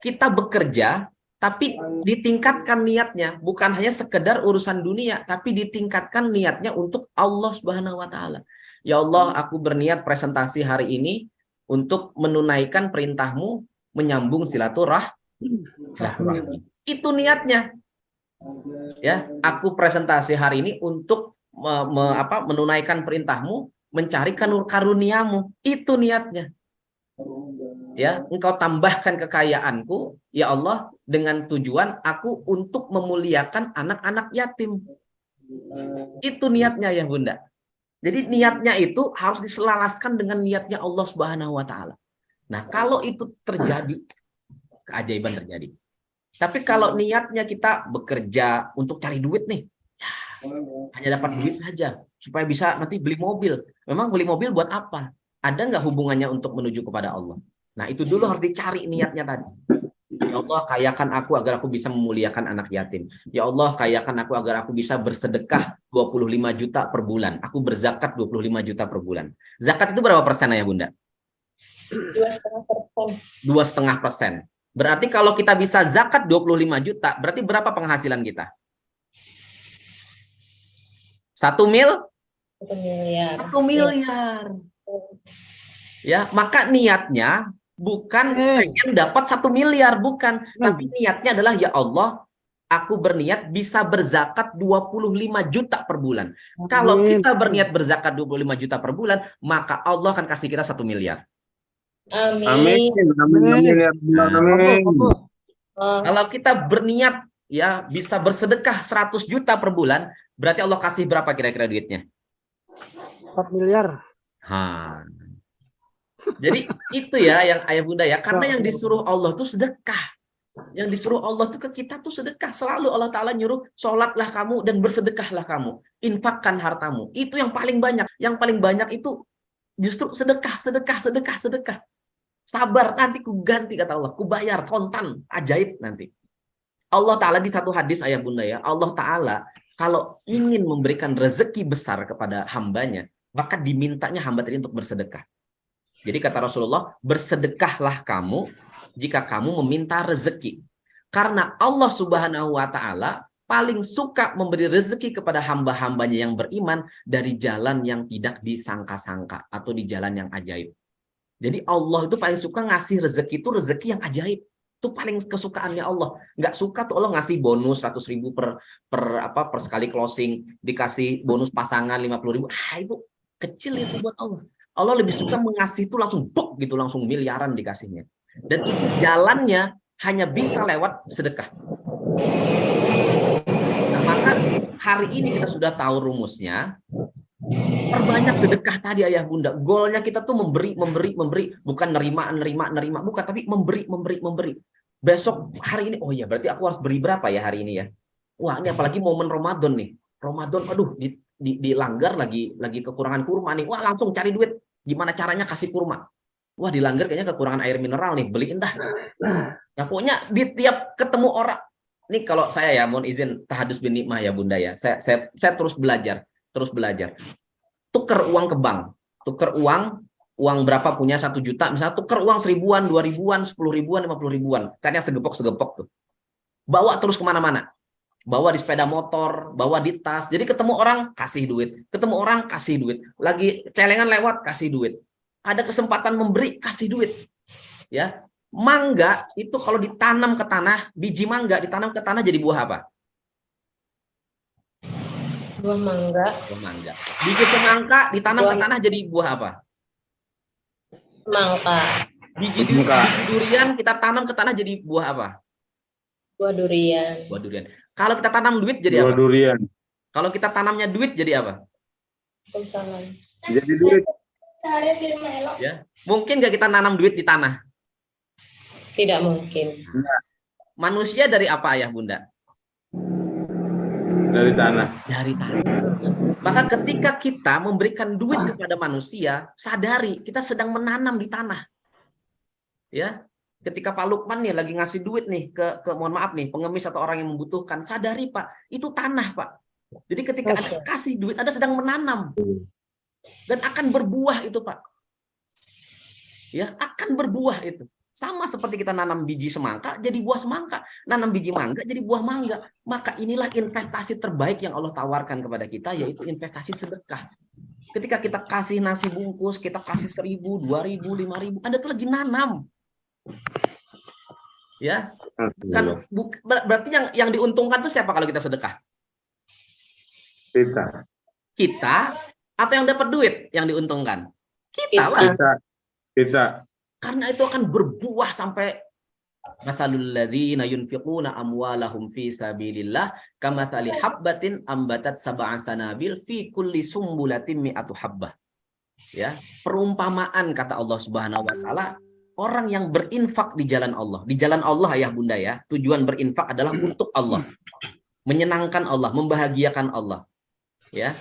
Kita bekerja, tapi ditingkatkan niatnya, bukan hanya sekedar urusan dunia, tapi ditingkatkan niatnya untuk Allah Subhanahu wa taala. Ya Allah, aku berniat presentasi hari ini untuk menunaikan perintahmu menyambung silaturahmi. Itu niatnya. Ya, aku presentasi hari ini untuk menunaikan perintahmu, mencari karuniamu. Itu niatnya. Ya, engkau tambahkan kekayaanku, ya Allah, dengan tujuan aku untuk memuliakan anak-anak yatim. Itu niatnya ya bunda. Jadi niatnya itu harus diselaraskan dengan niatnya Allah Subhanahu wa taala. Nah, kalau itu terjadi, keajaiban terjadi. Tapi kalau niatnya kita bekerja untuk cari duit nih, ya, hanya dapat duit saja supaya bisa nanti beli mobil. Memang beli mobil buat apa? Ada nggak hubungannya untuk menuju kepada Allah? Nah, itu dulu harus dicari niatnya tadi. Ya Allah, kayakan aku agar aku bisa memuliakan anak yatim. Ya Allah, kayakan aku agar aku bisa bersedekah 25 juta per bulan. Aku berzakat 25 juta per bulan. Zakat itu berapa persen ya bunda? 2,5%. 2,5%. Berarti kalau kita bisa zakat 25 juta, berarti berapa penghasilan kita? 1 miliar. 1 miliar. Ya, maka niatnya bukan pengen dapat 1 miliar, bukan. Tapi niatnya adalah ya Allah, aku berniat bisa berzakat 25 juta per bulan. Kalau kita berniat berzakat 25 juta per bulan, maka Allah akan kasih kita 1 miliar. Amin. Kalau kita berniat ya bisa bersedekah 100 juta per bulan, berarti Allah kasih berapa kira-kira duitnya? 4 miliar. Jadi itu ya yang ayah bunda ya, karena yang disuruh Allah tuh sedekah. Yang disuruh Allah tuh ke kita tuh sedekah. Selalu Allah Ta'ala nyuruh, sholatlah kamu dan bersedekahlah kamu. Infakkan hartamu. Itu yang paling banyak. Yang paling banyak itu justru sedekah. Sabar, nanti ku ganti kata Allah. Ku bayar kontan, ajaib nanti. Allah Ta'ala di satu hadis ayah bunda ya, Allah Ta'ala kalau ingin memberikan rezeki besar kepada hambanya, maka dimintanya hamba tadi untuk bersedekah. Jadi kata Rasulullah, bersedekahlah kamu jika kamu meminta rezeki. Karena Allah Subhanahu wa Ta'ala paling suka memberi rezeki kepada hamba-hambanya yang beriman dari jalan yang tidak disangka-sangka atau di jalan yang ajaib. Jadi Allah itu paling suka ngasih rezeki itu rezeki yang ajaib. Itu paling kesukaannya Allah. Nggak suka tuh Allah ngasih bonus 100.000 per sekali closing, dikasih bonus pasangan 50.000. Itu kecil itu buat Allah. Allah lebih suka mengasih itu langsung bok gitu, langsung miliaran dikasihnya. Dan itu jalannya hanya bisa lewat sedekah. Nah, maka hari ini kita sudah tahu rumusnya. Perbanyak sedekah tadi ayah bunda. Goalnya kita tuh memberi, bukan nerima, bukan, tapi memberi. Besok hari ini, oh iya berarti aku harus beri berapa ya hari ini ya? Wah, ini apalagi momen Ramadan nih. Ramadan, aduh, dilanggar lagi kekurangan kurma nih. Wah, langsung cari duit. Gimana caranya kasih kurma? Wah, dilanggar kayaknya kekurangan air mineral nih, beliin dah. Nah, pokoknya di tiap ketemu orang. Nih kalau saya ya, mohon izin tahadus bin nikmah ya bunda ya. Saya terus belajar. Tuker uang ke bank. Tuker uang berapa punya 1 juta, misalnya tuker uang 1.000-an, 2.000-an, 10.000-an, 50.000-an. Kan yang segepok tuh. Bawa terus kemana-mana. Bawa di sepeda motor, bawa di tas. Jadi ketemu orang, kasih duit. Ketemu orang, kasih duit. Lagi celengan lewat, kasih duit. Ada kesempatan memberi, kasih duit. Ya, mangga itu kalau ditanam ke tanah, biji mangga ditanam ke tanah jadi buah apa? Buah mangga. Buah mangga. Biji semangka ditanam ke tanah jadi buah apa? Semangka. Biji durian kita tanam ke tanah jadi buah apa? Buah durian. Buah durian. Kalau kita tanam duit jadi Buah apa? durian. Kalau kita tanamnya duit jadi apa? Jadi duit. Ya. Mungkin nggak kita nanam duit di tanah? Tidak mungkin. Manusia dari apa ayah bunda? Dari tanah. Dari tanah. Maka ketika kita memberikan duit kepada manusia, sadari kita sedang menanam di tanah. Ya. Ketika Pak Lukman nih lagi ngasih duit nih ke mohon maaf nih, pengemis atau orang yang membutuhkan, sadari Pak, itu tanah Pak. Jadi ketika Anda kasih duit, Anda sedang menanam. Dan akan berbuah itu Pak. Ya, akan berbuah itu. Sama seperti kita nanam biji semangka jadi buah semangka, nanam biji mangga jadi buah mangga. Maka inilah investasi terbaik yang Allah tawarkan kepada kita, yaitu investasi sedekah. Ketika kita kasih nasi bungkus, kita kasih 1.000, 2.000, 5.000, Anda tuh lagi nanam. Ya, kan berarti yang diuntungkan itu siapa kalau kita sedekah? Kita atau yang dapat duit yang diuntungkan? Kita lah. Kita. Karena itu akan berbuah sampai matalul ladzina yunfiquna amwalahum fi sabilillah kamathali habbatin ambatat sab'a sanabil fi kulli sumbulatin mi'atu habbah. Ya, perumpamaan kata Allah Subhanahu wa taala, orang yang berinfak di jalan Allah. Di jalan Allah ayah bunda ya, tujuan berinfak adalah untuk Allah. Menyenangkan Allah, membahagiakan Allah. Ya.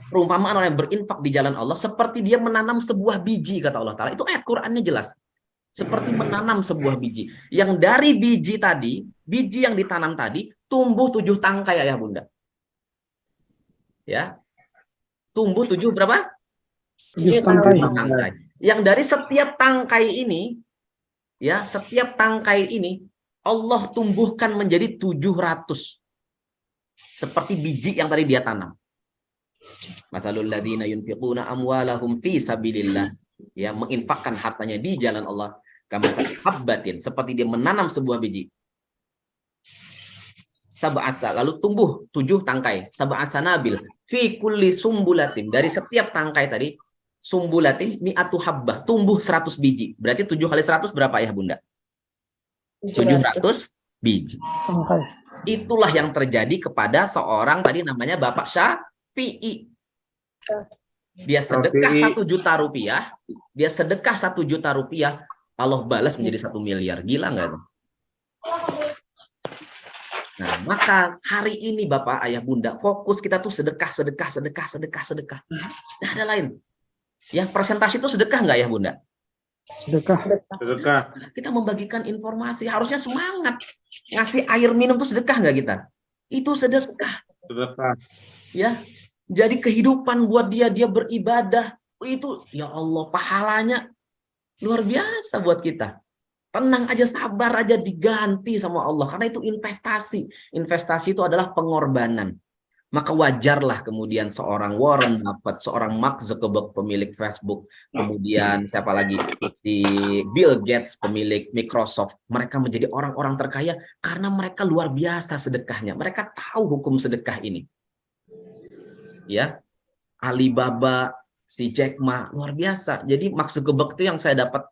Perumpamaan orang yang berinfak di jalan Allah seperti dia menanam sebuah biji kata Allah Ta'ala. Itu ayat Qur'annya jelas. Seperti menanam sebuah biji. Yang dari biji tadi, biji yang ditanam tadi, tumbuh 7 tangkai ayah bunda. Ya. Tumbuh 7 berapa? 7 tangkai. Tangkai. Yang dari setiap tangkai ini, ya, setiap tangkai ini Allah tumbuhkan menjadi 700. Seperti biji yang tadi dia tanam. Matalul ladzina yunfiquna amwalahum fi sabilillah, ya, menginfakkan hartanya di jalan Allah, kamathali habbatin, seperti dia menanam sebuah biji. Sab'asa, lalu tumbuh 7 tangkai, sab'asa nabil fi kulli sumbulatin, dari setiap tangkai tadi sumbulatin mi'atu habbah, tumbuh 100 biji. Berarti 7 kali 100 berapa ya bunda? 700 biji. Tangkai. Itulah yang terjadi kepada seorang tadi namanya Bapak Syafi'i. Dia sedekah 1 juta rupiah, dia sedekah 1 juta rupiah, Allah balas menjadi 1 miliar. Gila nggak? Nah, maka hari ini Bapak, Ayah, Bunda, fokus kita tuh sedekah. Nah, ada lain. Ya, presentasi itu sedekah nggak ya Bunda? Sedekah. Sedekah. Kita membagikan informasi, harusnya semangat. Ngasih air minum itu sedekah nggak kita? Itu sedekah. Sedekah. Ya, jadi kehidupan buat dia beribadah. Itu, ya Allah, pahalanya luar biasa buat kita. Tenang aja, sabar aja, diganti sama Allah. Karena itu investasi. Investasi itu adalah pengorbanan. Maka wajarlah kemudian seorang Warren Buffett, seorang Mark Zuckerberg pemilik Facebook, kemudian siapa lagi, si Bill Gates pemilik Microsoft, mereka menjadi orang-orang terkaya karena mereka luar biasa sedekahnya. Mereka tahu hukum sedekah ini. Ya, Alibaba, si Jack Ma, luar biasa. Jadi Mark Zuckerberg itu yang saya dapat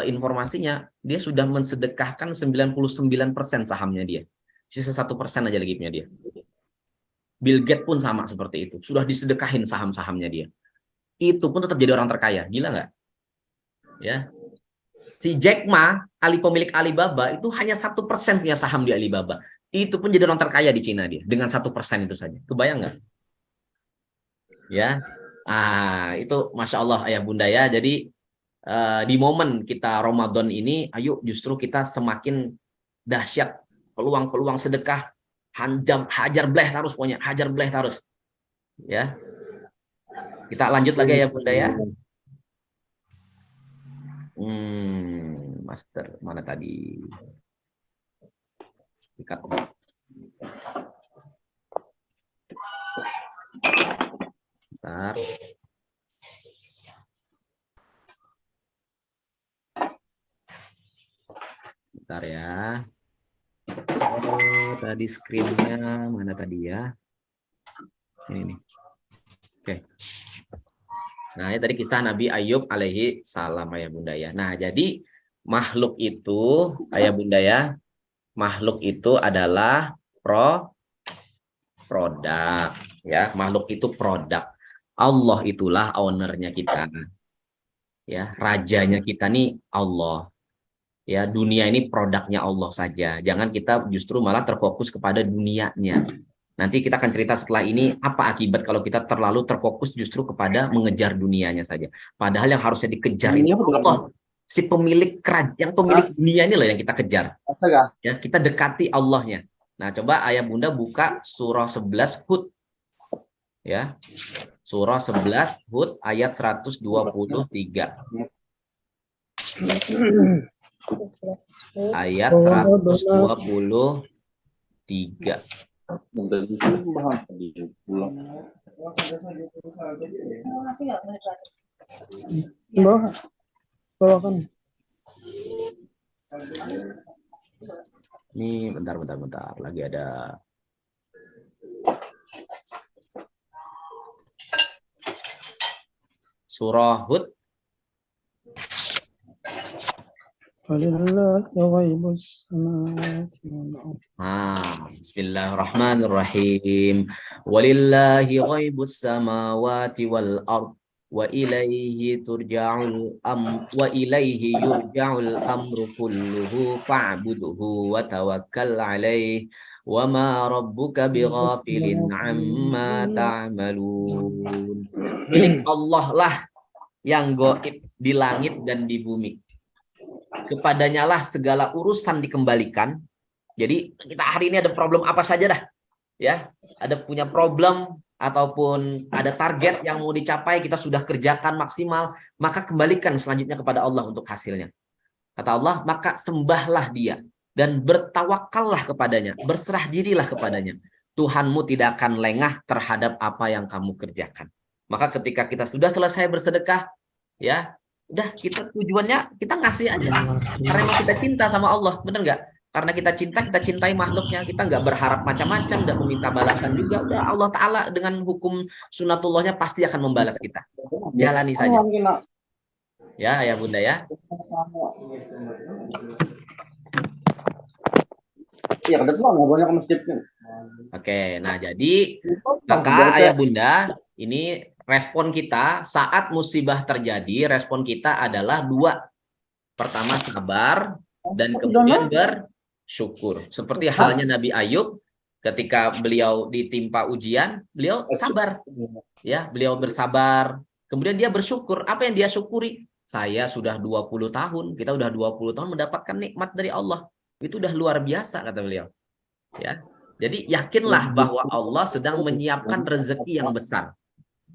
informasinya, dia sudah mensedekahkan 99% sahamnya dia. Sisa 1% aja lagi punya dia. Bill Gates pun sama seperti itu. Sudah disedekahin saham-sahamnya dia. Itu pun tetap jadi orang terkaya. Gila nggak? Ya. Si Jack Ma, pemilik Alibaba, itu hanya 1% punya saham di Alibaba. Itu pun jadi orang terkaya di Cina dia. Dengan 1% itu saja. Kebayang nggak? Ya. Itu Masya Allah ayah bunda ya. Jadi di momen kita Ramadan ini, ayo justru kita semakin dahsyat peluang-peluang sedekah. Hajar bleh terus pokoknya, hajar bleh terus. Ya. Kita lanjut lagi ya bunda ya. Master mana tadi? Ikat. Bentar. Bentar ya. Tadi screen-nya mana tadi ya? Ini nih. Oke. Nah, ini tadi kisah Nabi Ayub alaihi salam ayah bunda ya. Nah, jadi makhluk itu ayah bunda ya, makhluk itu adalah produk ya. Makhluk itu produk. Allah itulah ownernya kita. Ya, rajanya kita nih Allah. Ya, dunia ini produknya Allah saja. Jangan kita justru malah terfokus kepada dunianya. Nanti kita akan cerita setelah ini apa akibat kalau kita terlalu terfokus justru kepada mengejar dunianya saja. Padahal yang harusnya dikejar ini Allah, si pemilik kerajaan, pemilik dunia ini loh yang kita kejar. Ya, kita dekati Allahnya. Nah, coba ayah bunda buka surah 11 Hud. Ya. Surah 11 Hud ayat 123. Ayat 123. Bawakan. Ini bentar. Lagi ada surah Hud. Bismillahirrahmanirrahim. Walillahi ghaibus samawati wal ard wa ilaihi turja'ul yurja'ul amru kulluhu fa'budhu wa tawakkal 'alaihi wa ma rabbuka bighafilin 'amma ta'malun. Milik Allah lah yang gaib di langit dan di bumi. Kepadanya lah segala urusan dikembalikan. Jadi kita hari ini ada problem apa saja dah, ya, ada punya problem ataupun ada target yang mau dicapai, kita sudah kerjakan maksimal, maka kembalikan selanjutnya kepada Allah untuk hasilnya. Kata Allah, maka sembahlah Dia dan bertawakallah kepadanya, berserah dirilah kepadanya. Tuhanmu tidak akan lengah terhadap apa yang kamu kerjakan. Maka ketika kita sudah selesai bersedekah, ya, udah kita tujuannya kita ngasih aja karena emang kita cinta sama Allah, bener nggak? Karena kita cintai makhluknya, kita nggak berharap macam-macam, nggak meminta balasan juga. Udah Allah Ta'ala dengan hukum sunatullahnya pasti akan membalas kita. Jalani saja. Ya bunda ya. Oke, nah jadi maka ayah bunda ini respon kita saat musibah terjadi, respon kita adalah dua. Pertama sabar dan kemudian bersyukur. Seperti halnya Nabi Ayub ketika beliau ditimpa ujian, beliau sabar. Ya, beliau bersabar. Kemudian dia bersyukur. Apa yang dia syukuri? Saya sudah 20 tahun, kita udah 20 tahun mendapatkan nikmat dari Allah. Itu udah luar biasa, kata beliau. Ya. Jadi yakinlah bahwa Allah sedang menyiapkan rezeki yang besar.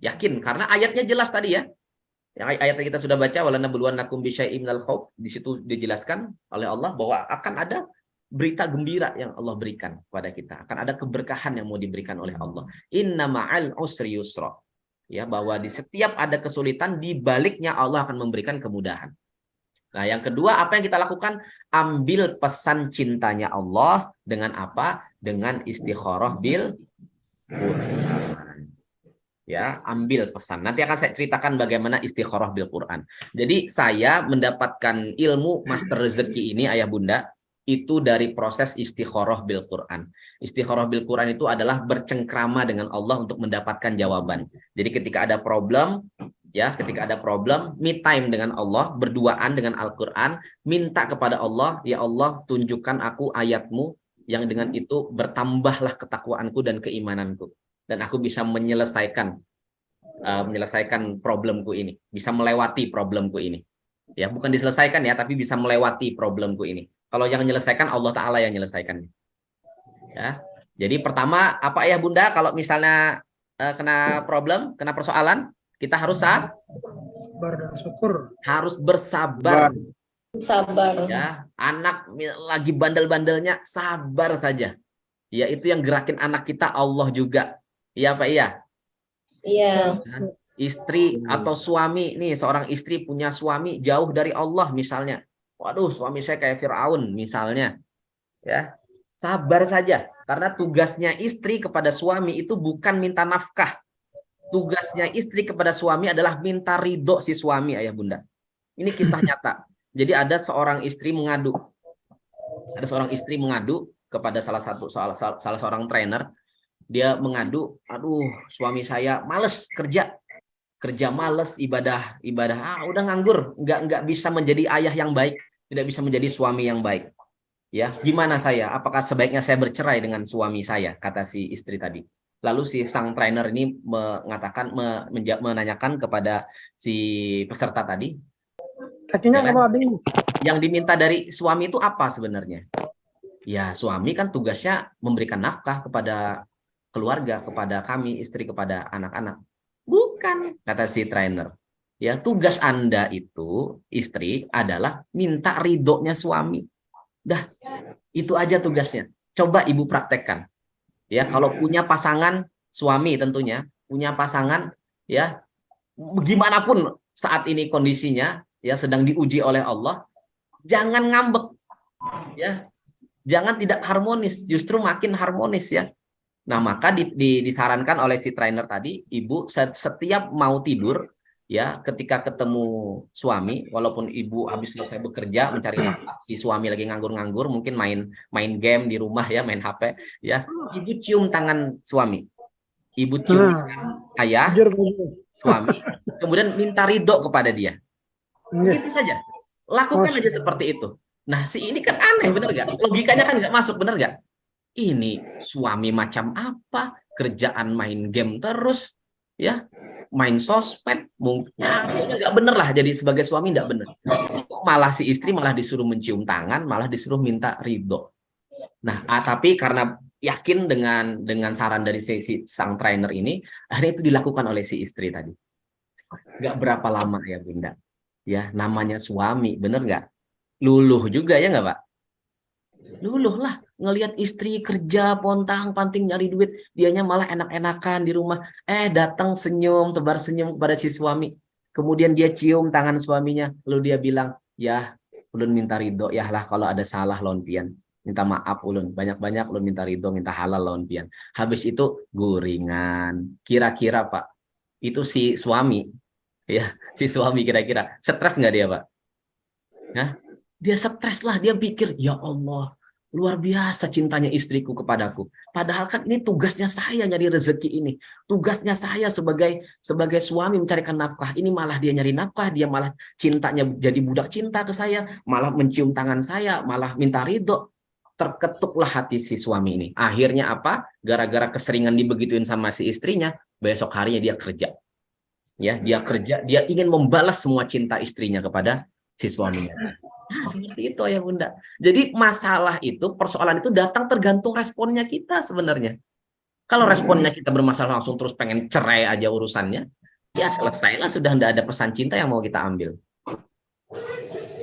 Yakin, karena ayatnya jelas tadi ya. Yang ayat yang kita sudah baca, walanabluwannakum bisyai'im minal khauf, di situ dijelaskan oleh Allah bahwa akan ada berita gembira yang Allah berikan kepada kita. Akan ada keberkahan yang mau diberikan oleh Allah. Inna ma'al usri yusra. Ya, bahwa di setiap ada kesulitan, di baliknya Allah akan memberikan kemudahan. Nah, yang kedua, apa yang kita lakukan? Ambil pesan cintanya Allah dengan apa? Dengan istikharah bil Quran. Ya, ambil pesan. Nanti akan saya ceritakan bagaimana istikharah bil Quran. Jadi saya mendapatkan ilmu master rezeki ini, ayah bunda, itu dari proses istikharah bil Quran. Istikharah bil Quran itu adalah bercengkrama dengan Allah untuk mendapatkan jawaban. Jadi ketika ada problem, ya, ketika ada problem, me time dengan Allah, berduaan dengan Al-Quran, minta kepada Allah, ya Allah, tunjukkan aku ayatmu, yang dengan itu bertambahlah ketakwaanku dan keimananku. Dan aku bisa menyelesaikan problemku ini, bisa melewati problemku ini. Ya, bukan diselesaikan ya, tapi bisa melewati problemku ini. Kalau yang menyelesaikan, Allah Ta'ala yang menyelesaikan. Ya. Jadi pertama, apa ya bunda, kalau misalnya kena problem, kena persoalan, kita harus Sabar dan syukur. harus bersabar. Sabar. Ya, anak lagi bandel-bandelnya, sabar saja. Ya, itu yang gerakin anak kita, Allah juga. Iya Pak, iya. Iya. Istri atau suami, nih seorang istri punya suami jauh dari Allah misalnya. Waduh, suami saya kayak Firaun misalnya. Ya, sabar saja. Karena tugasnya istri kepada suami itu bukan minta nafkah. Tugasnya istri kepada suami adalah minta ridho si suami, ayah bunda. Ini kisah nyata. Jadi ada seorang istri mengadu. Ada seorang istri mengadu kepada salah seorang trainer. Dia mengadu, aduh suami saya males kerja males, ibadah udah nganggur, nggak bisa menjadi ayah yang baik, tidak bisa menjadi suami yang baik. Ya, gimana saya? Apakah sebaiknya saya bercerai dengan suami saya? Kata si istri tadi. Lalu si sang trainer ini menanyakan kepada si peserta tadi, Kakinya ya, nggak mau dingin. yang diminta dari suami itu apa sebenarnya? Ya, suami kan tugasnya memberikan nafkah kepada keluarga, kepada kami, istri, kepada anak-anak. Bukan, kata si trainer. Ya, tugas Anda itu, istri, adalah minta ridhonya suami. Dah, itu aja tugasnya. Coba ibu praktekkan. Ya, kalau punya pasangan, suami tentunya, punya pasangan, ya, gimana pun saat ini kondisinya, ya, sedang diuji oleh Allah, jangan ngambek. Ya, jangan tidak harmonis, justru makin harmonis ya. Nah, maka disarankan oleh si trainer tadi, ibu setiap mau tidur, ya, ketika ketemu suami, walaupun ibu habis selesai bekerja mencari nafkah, si suami lagi nganggur-nganggur, mungkin main game di rumah ya, main HP, ya, ibu cium tangan suami, ibu cium tangan ayah, suami, kemudian minta ridho kepada dia. Begitu saja, lakukan aja seperti itu. Nah, si ini kan aneh, bener gak? Logikanya kan nggak masuk, bener gak? Ini suami macam apa? Kerjaan main game terus, ya, main sosmed, mungkin nggak bener lah. Jadi sebagai suami nggak bener. Malah si istri malah disuruh mencium tangan, malah disuruh minta ridho. Nah, tapi karena yakin dengan saran dari si sang trainer ini, akhirnya itu dilakukan oleh si istri tadi. Nggak berapa lama ya bunda, ya, namanya suami, bener nggak? Luluh juga ya nggak Pak? Luluh lah, ngelihat istri kerja pontang-panting nyari duit, dianya malah enak-enakan di rumah. Datang senyum, tebar senyum kepada si suami. Kemudian dia cium tangan suaminya, lalu dia bilang, ya, ulun minta ridho, ya lah kalau ada salah lawan pian. Minta maaf ulun, banyak-banyak ulun minta ridho, minta halal lawan pian. Habis itu guringan. Kira-kira Pak, itu si suami, ya, si suami kira-kira stres nggak dia Pak? Nah, dia stres lah, dia pikir, ya Allah, luar biasa cintanya istriku kepadaku. Padahal kan ini tugasnya saya nyari rezeki ini. Tugasnya saya sebagai suami mencarikan nafkah. Ini malah dia nyari nafkah, dia malah cintanya jadi budak cinta ke saya, malah mencium tangan saya, malah minta ridho. Terketuklah hati si suami ini. Akhirnya apa? Gara-gara keseringan dibegituin sama si istrinya, besok harinya dia kerja. Ya, dia kerja, dia ingin membalas semua cinta istrinya kepada si suaminya. Nah, seperti itu ayah bunda. Jadi masalah itu, persoalan itu datang tergantung responnya kita sebenarnya. Kalau responnya kita bermasalah langsung terus pengen cerai aja urusannya, ya selesailah, sudah tidak ada pesan cinta yang mau kita ambil.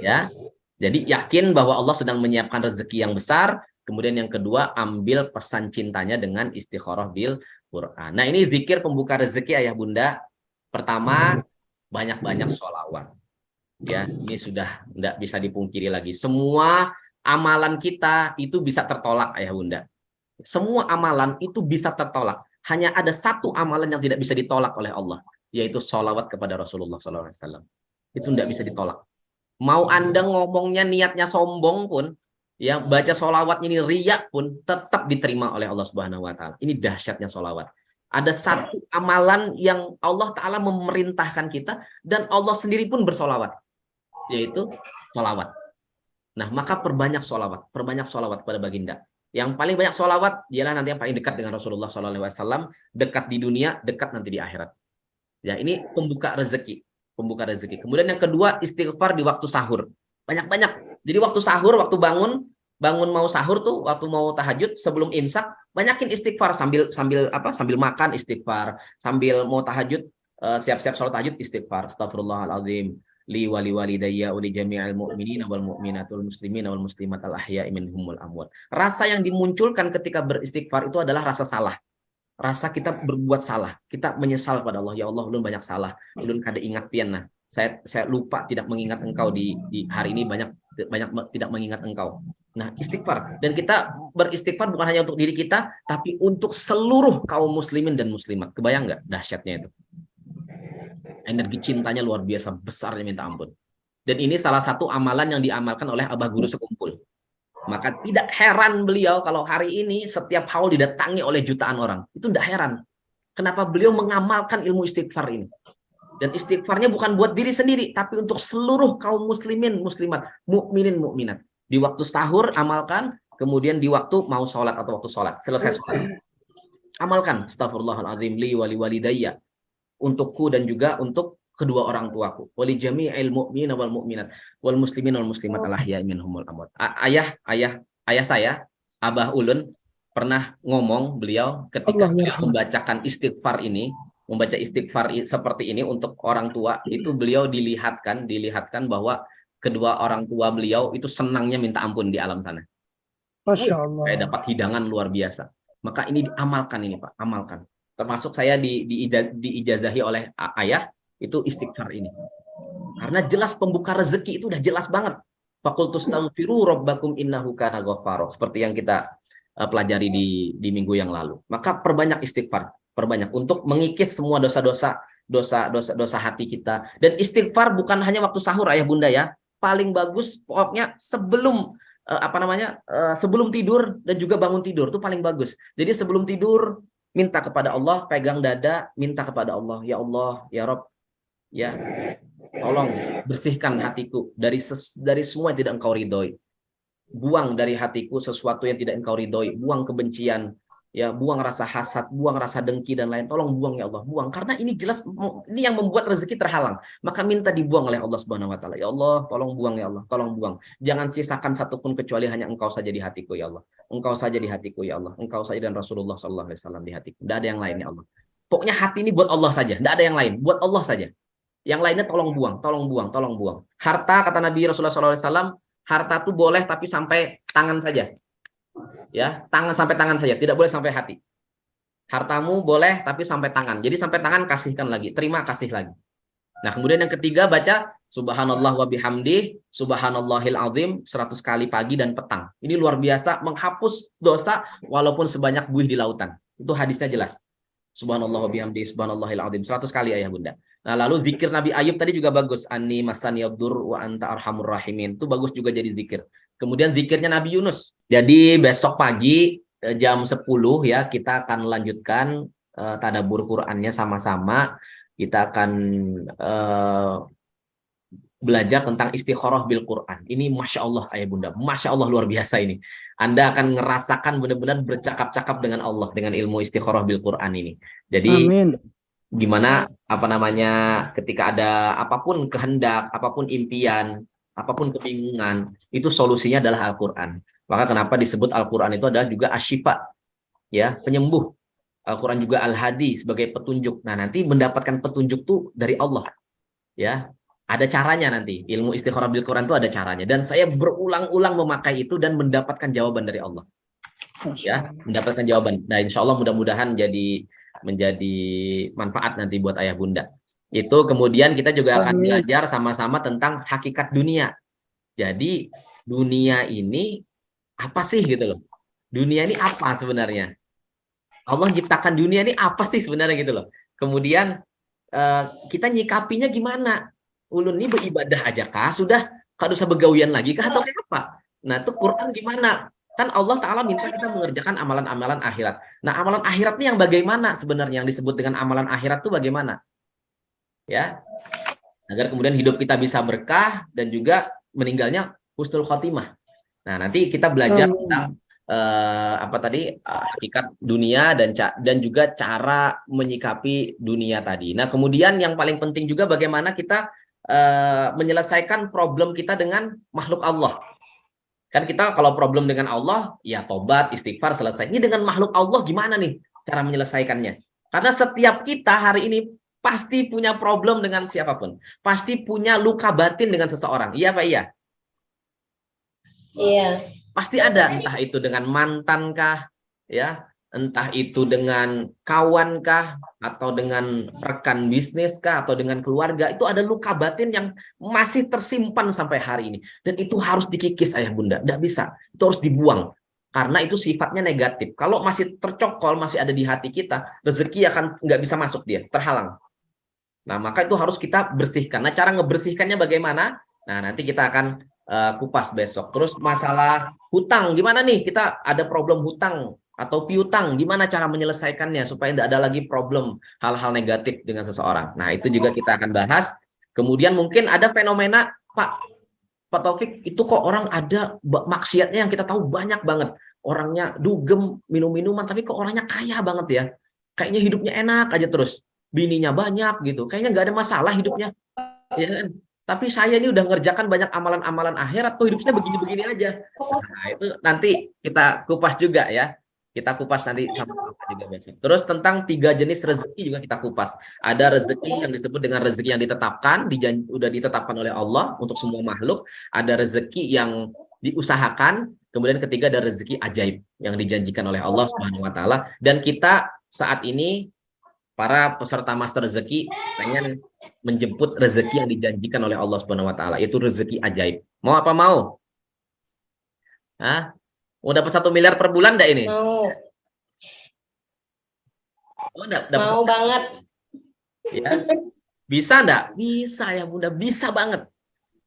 Ya, jadi yakin bahwa Allah sedang menyiapkan rezeki yang besar. Kemudian yang kedua, ambil pesan cintanya dengan istikharah bil Quran. Nah, ini zikir pembuka rezeki ayah bunda. Pertama, banyak-banyak sholawat. Ya, ini sudah tidak bisa dipungkiri lagi. Semua amalan kita itu bisa tertolak ayah bunda. Semua amalan itu bisa tertolak. Hanya ada satu amalan yang tidak bisa ditolak oleh Allah, yaitu sholawat kepada Rasulullah SAW. Itu tidak bisa ditolak. Mau Anda ngomongnya niatnya sombong pun, ya baca sholawatnya ini riya pun tetap diterima oleh Allah Subhanahu Wa Taala. Ini dahsyatnya sholawat. Ada satu amalan yang Allah Ta'ala memerintahkan kita dan Allah sendiri pun bersolawat, yaitu solawat. Nah, maka perbanyak solawat pada baginda. Yang paling banyak solawat dialah nanti yang paling dekat dengan Rasulullah SAW, dekat di dunia, dekat nanti di akhirat. Ya, ini pembuka rezeki. Kemudian yang kedua, istighfar di waktu sahur. Banyak-banyak. Jadi waktu sahur, waktu bangun mau sahur tuh, waktu mau tahajud sebelum imsak, banyakin istighfar sambil makan istighfar, sambil mau tahajud siap-siap sholat tahajud istighfar. Astagfirullahaladzim li wali walidayya wa li jami'il mu'minina wal mu'minatul muslimina wal muslimat al ahya'i minhum wal amwat. Rasa yang dimunculkan ketika beristighfar itu adalah rasa salah. Rasa kita berbuat salah, kita menyesal pada Allah. Ya Allah, ulun banyak salah, ulun kada ingat pian. Nah, saya lupa tidak mengingat engkau di hari ini, banyak tidak mengingat engkau. Nah, istighfar. Dan kita beristighfar bukan hanya untuk diri kita, tapi untuk seluruh kaum muslimin dan muslimat. Kebayang nggak dahsyatnya itu? Energi cintanya luar biasa, besarnya minta ampun. Dan ini salah satu amalan yang diamalkan oleh Abah Guru Sekumpul. Maka tidak heran beliau kalau hari ini setiap haul didatangi oleh jutaan orang. Itu tidak heran. Kenapa beliau mengamalkan ilmu istighfar ini. Dan istighfarnya bukan buat diri sendiri, tapi untuk seluruh kaum muslimin, muslimat, mukminin, mukminat. Di waktu sahur amalkan, kemudian di waktu mau sholat atau waktu sholat. Selesai sholat. Amalkan. Astagfirullahaladzim li wali walidayya. Untukku dan juga untuk kedua orang tuaku. Wali jami'il mu'mina wal mu'minat wal muslimin wal muslimat al ahya'i minhumul amwat. Ayah saya, Abah Ulun pernah ngomong, beliau ketika membacakan istighfar ini, membaca istighfar seperti ini untuk orang tua, itu beliau dilihatkan bahwa kedua orang tua beliau itu senangnya minta ampun di alam sana. Masya Allah. Kayak dapat hidangan luar biasa. Maka ini diamalkan ini Pak, amalkan. Termasuk saya diijazahi oleh ayah itu istighfar ini. Karena jelas pembuka rezeki itu udah jelas banget. Faqultu astaghfiru rabbakum innahu kana ghaffara. Seperti yang kita pelajari di minggu yang lalu. Maka perbanyak istighfar, perbanyak untuk mengikis semua dosa hati kita. Dan istighfar bukan hanya waktu sahur ayah bunda ya. Paling bagus pokoknya sebelum sebelum tidur dan juga bangun tidur itu paling bagus. Jadi sebelum tidur minta kepada Allah, pegang dada, minta kepada Allah, ya Allah, ya Rabb, ya tolong bersihkan hatiku dari semua yang tidak engkau ridhoi. Buang dari hatiku sesuatu yang tidak engkau ridhoi, buang kebencian, ya buang rasa hasad, buang rasa dengki dan lain. Tolong buang ya Allah, buang. Karena ini jelas ini yang membuat rezeki terhalang. Maka minta dibuang oleh Allah Subhanahu wa taala. Ya Allah, tolong buang ya Allah, tolong buang. Jangan sisakan satupun kecuali hanya engkau saja di hatiku ya Allah. Engkau saja di hatiku ya Allah. Engkau saja dan Rasulullah sallallahu alaihi wasallam di hatiku. Tidak ada yang lain ya Allah. Pokoknya hati ini buat Allah saja, tidak ada yang lain, buat Allah saja. Yang lainnya tolong buang, tolong buang, tolong buang. Harta kata Nabi Rasulullah sallallahu alaihi wasallam, harta tuh boleh tapi sampai tangan saja. Ya, sampai tangan saja, tidak boleh sampai hati. Hartamu boleh tapi sampai tangan. Jadi sampai tangan kasihkan lagi, terima kasih lagi. Nah, kemudian yang ketiga baca subhanallah wa bihamdi, subhanallahil azim 100 kali pagi dan petang. Ini luar biasa menghapus dosa walaupun sebanyak buih di lautan. Itu hadisnya jelas. Subhanallah wa bihamdi, subhanallahil azim 100 kali ayah bunda. Nah, lalu zikir Nabi Ayub tadi juga bagus. Anni masani abdur wa anta arhamur rahimin. Itu bagus juga jadi zikir. Kemudian zikirnya Nabi Yunus. Jadi besok pagi jam 10 ya kita akan lanjutkan tadabbur Qur'annya sama-sama. Kita akan belajar tentang istikharah bil Quran. Ini Masya Allah ayah bunda, Masya Allah luar biasa ini. Anda akan ngerasakan benar-benar bercakap-cakap dengan Allah dengan ilmu istikharah bil Quran ini. Jadi Amin. gimana ketika ada apapun kehendak, apapun impian, apapun kebingungan, itu solusinya adalah Al-Qur'an. Maka kenapa disebut Al-Qur'an itu adalah juga asyifa, ya, penyembuh. Al-Qur'an juga Al-Hadi sebagai petunjuk. Nah, nanti mendapatkan petunjuk tuh dari Allah, ya. Ada caranya nanti. Ilmu istikharah bil Quran itu ada caranya, dan saya berulang-ulang memakai itu dan mendapatkan jawaban dari Allah. Ya, mendapatkan jawaban. Nah, insya Allah mudah-mudahan menjadi manfaat nanti buat ayah bunda. Itu kemudian kita juga akan belajar sama-sama tentang hakikat dunia. Jadi dunia ini apa sih gitu loh? Dunia ini apa sebenarnya? Allah ciptakan dunia ini apa sih sebenarnya gitu loh? Kemudian kita nyikapinya gimana? Ulun ini beribadah aja kah? Sudah gak usah begawian lagi kah atau kayak apa? Nah, itu Quran gimana? Kan Allah Ta'ala minta kita mengerjakan amalan-amalan akhirat. Nah, amalan akhirat ini yang bagaimana sebenarnya? Yang disebut dengan amalan akhirat itu bagaimana? Ya, agar kemudian hidup kita bisa berkah dan juga meninggalnya husnul khotimah. Nah, nanti kita belajar tentang hakikat dunia dan juga cara menyikapi dunia tadi. Nah, kemudian yang paling penting juga bagaimana kita menyelesaikan problem kita dengan makhluk Allah. Kan kita kalau problem dengan Allah, ya tobat, istighfar, selesai. Ini dengan makhluk Allah gimana nih cara menyelesaikannya? Karena setiap kita hari ini pasti punya problem dengan siapapun. Pasti punya luka batin dengan seseorang. Iya Pak, iya? Iya. Pasti ada, entah itu dengan mantan kah, ya, entah itu dengan kawan kah, atau dengan rekan bisnis kah, atau dengan keluarga. Itu ada luka batin yang masih tersimpan sampai hari ini. Dan itu harus dikikis ayah bunda, tidak bisa. Itu harus dibuang. Karena itu sifatnya negatif. Kalau masih tercokol, masih ada di hati kita, rezeki akan nggak bisa masuk dia, terhalang. Nah, maka itu harus kita bersihkan. Nah, cara ngebersihkannya bagaimana? Nah, nanti kita akan kupas besok. Terus masalah hutang, gimana nih? Kita ada problem hutang atau piutang, gimana cara menyelesaikannya supaya tidak ada lagi problem hal-hal negatif dengan seseorang. Nah, itu juga kita akan bahas. Kemudian mungkin ada fenomena, Pak Taufik, itu kok orang ada maksiatnya yang kita tahu banyak banget. Orangnya dugem, minum-minuman, tapi kok orangnya kaya banget ya. Kayaknya hidupnya enak aja terus. Bininya banyak gitu. Kayaknya nggak ada masalah hidupnya. Ya kan? Tapi saya ini udah ngerjakan banyak amalan-amalan akhirat, tuh hidupnya begini-begini aja. Nah, itu nanti kita kupas juga ya. Kita kupas nanti sama-sama juga besok. Terus tentang 3 jenis rezeki juga kita kupas. Ada rezeki yang disebut dengan rezeki yang ditetapkan, udah ditetapkan oleh Allah untuk semua makhluk. Ada rezeki yang diusahakan. Kemudian ketiga ada rezeki ajaib yang dijanjikan oleh Allah Subhanahu wa taala. Dan kita saat ini para peserta master rezeki pengen menjemput rezeki yang dijanjikan oleh Allah Subhanahu wa taala, yaitu rezeki ajaib. Mau apa mau? Hah? Mau dapat 1 miliar per bulan enggak ini? Mau. Oh, dapat Mau banget. Ya. Bisa enggak? Bisa ya Bunda, bisa banget.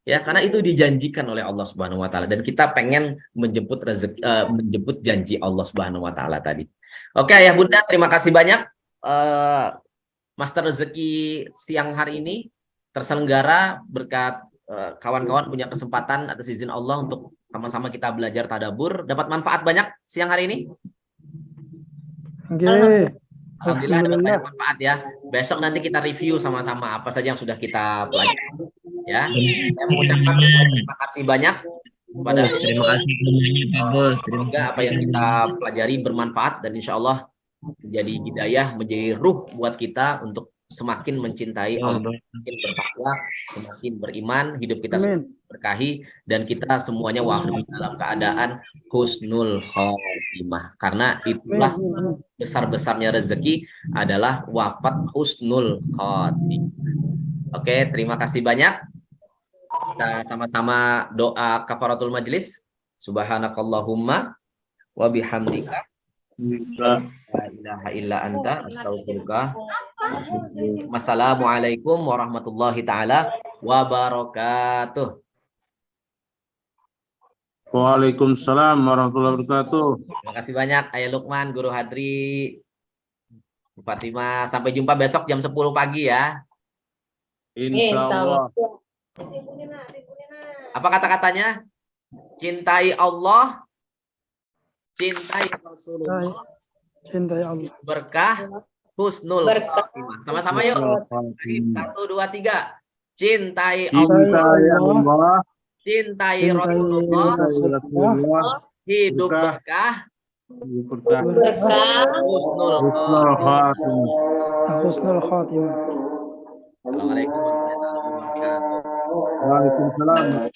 Ya, karena itu dijanjikan oleh Allah Subhanahu wa taala dan kita pengen menjemput rezeki menjemput janji Allah Subhanahu wa taala tadi. Oke ya Bunda, terima kasih banyak. Master rezeki siang hari ini terselenggara berkat kawan-kawan punya kesempatan atas izin Allah untuk sama-sama kita belajar tadabbur, dapat manfaat banyak siang hari ini. Alhamdulillah dapat banyak manfaat ya. Besok nanti kita review sama-sama apa saja yang sudah kita pelajari ya. Saya mengucapkan terima kasih banyak kepada Terima kasih Pak Bos. Semoga apa yang kita pelajari bermanfaat dan insya Allah menjadi hidayah, menjadi ruh buat kita untuk semakin mencintai Allah, semakin bertakwa, semakin beriman, hidup kita semakin berkahi, dan kita semuanya wafat dalam keadaan husnul khotimah. Karena itulah besar-besarnya rezeki adalah wafat husnul khotimah. Oke, terima kasih banyak. Kita sama-sama doa kafaratul majlis. Subhanakallahumma wa bihamdika la ilaha illa anta astaghfiruka. Wassalamualaikum warahmatullahi taala wabarakatuh. Waalaikumsalam warahmatullahi wabarakatuh. Terima kasih banyak Ayah Lukman, Guru Hadri, Bu Fatimah. Sampai jumpa besok jam 10 pagi ya. Insya Allah. Apa kata-katanya? Cintai Allah, cintai Rasulullah, Cintai Allah. berkah, husnul Berkah. khatimah. Sama-sama yuk. Khatimah. 1, 2, 3. Cintai Cintai Allah, Allah, cintai Cintai Rasulullah, Rasulullah, hidup berkah, berkah, Berkah. husnul husnul khatimah. khatimah. husnul khatimah. Assalamualaikum warahmatullahi wabarakatuh. Waalaikumsalam.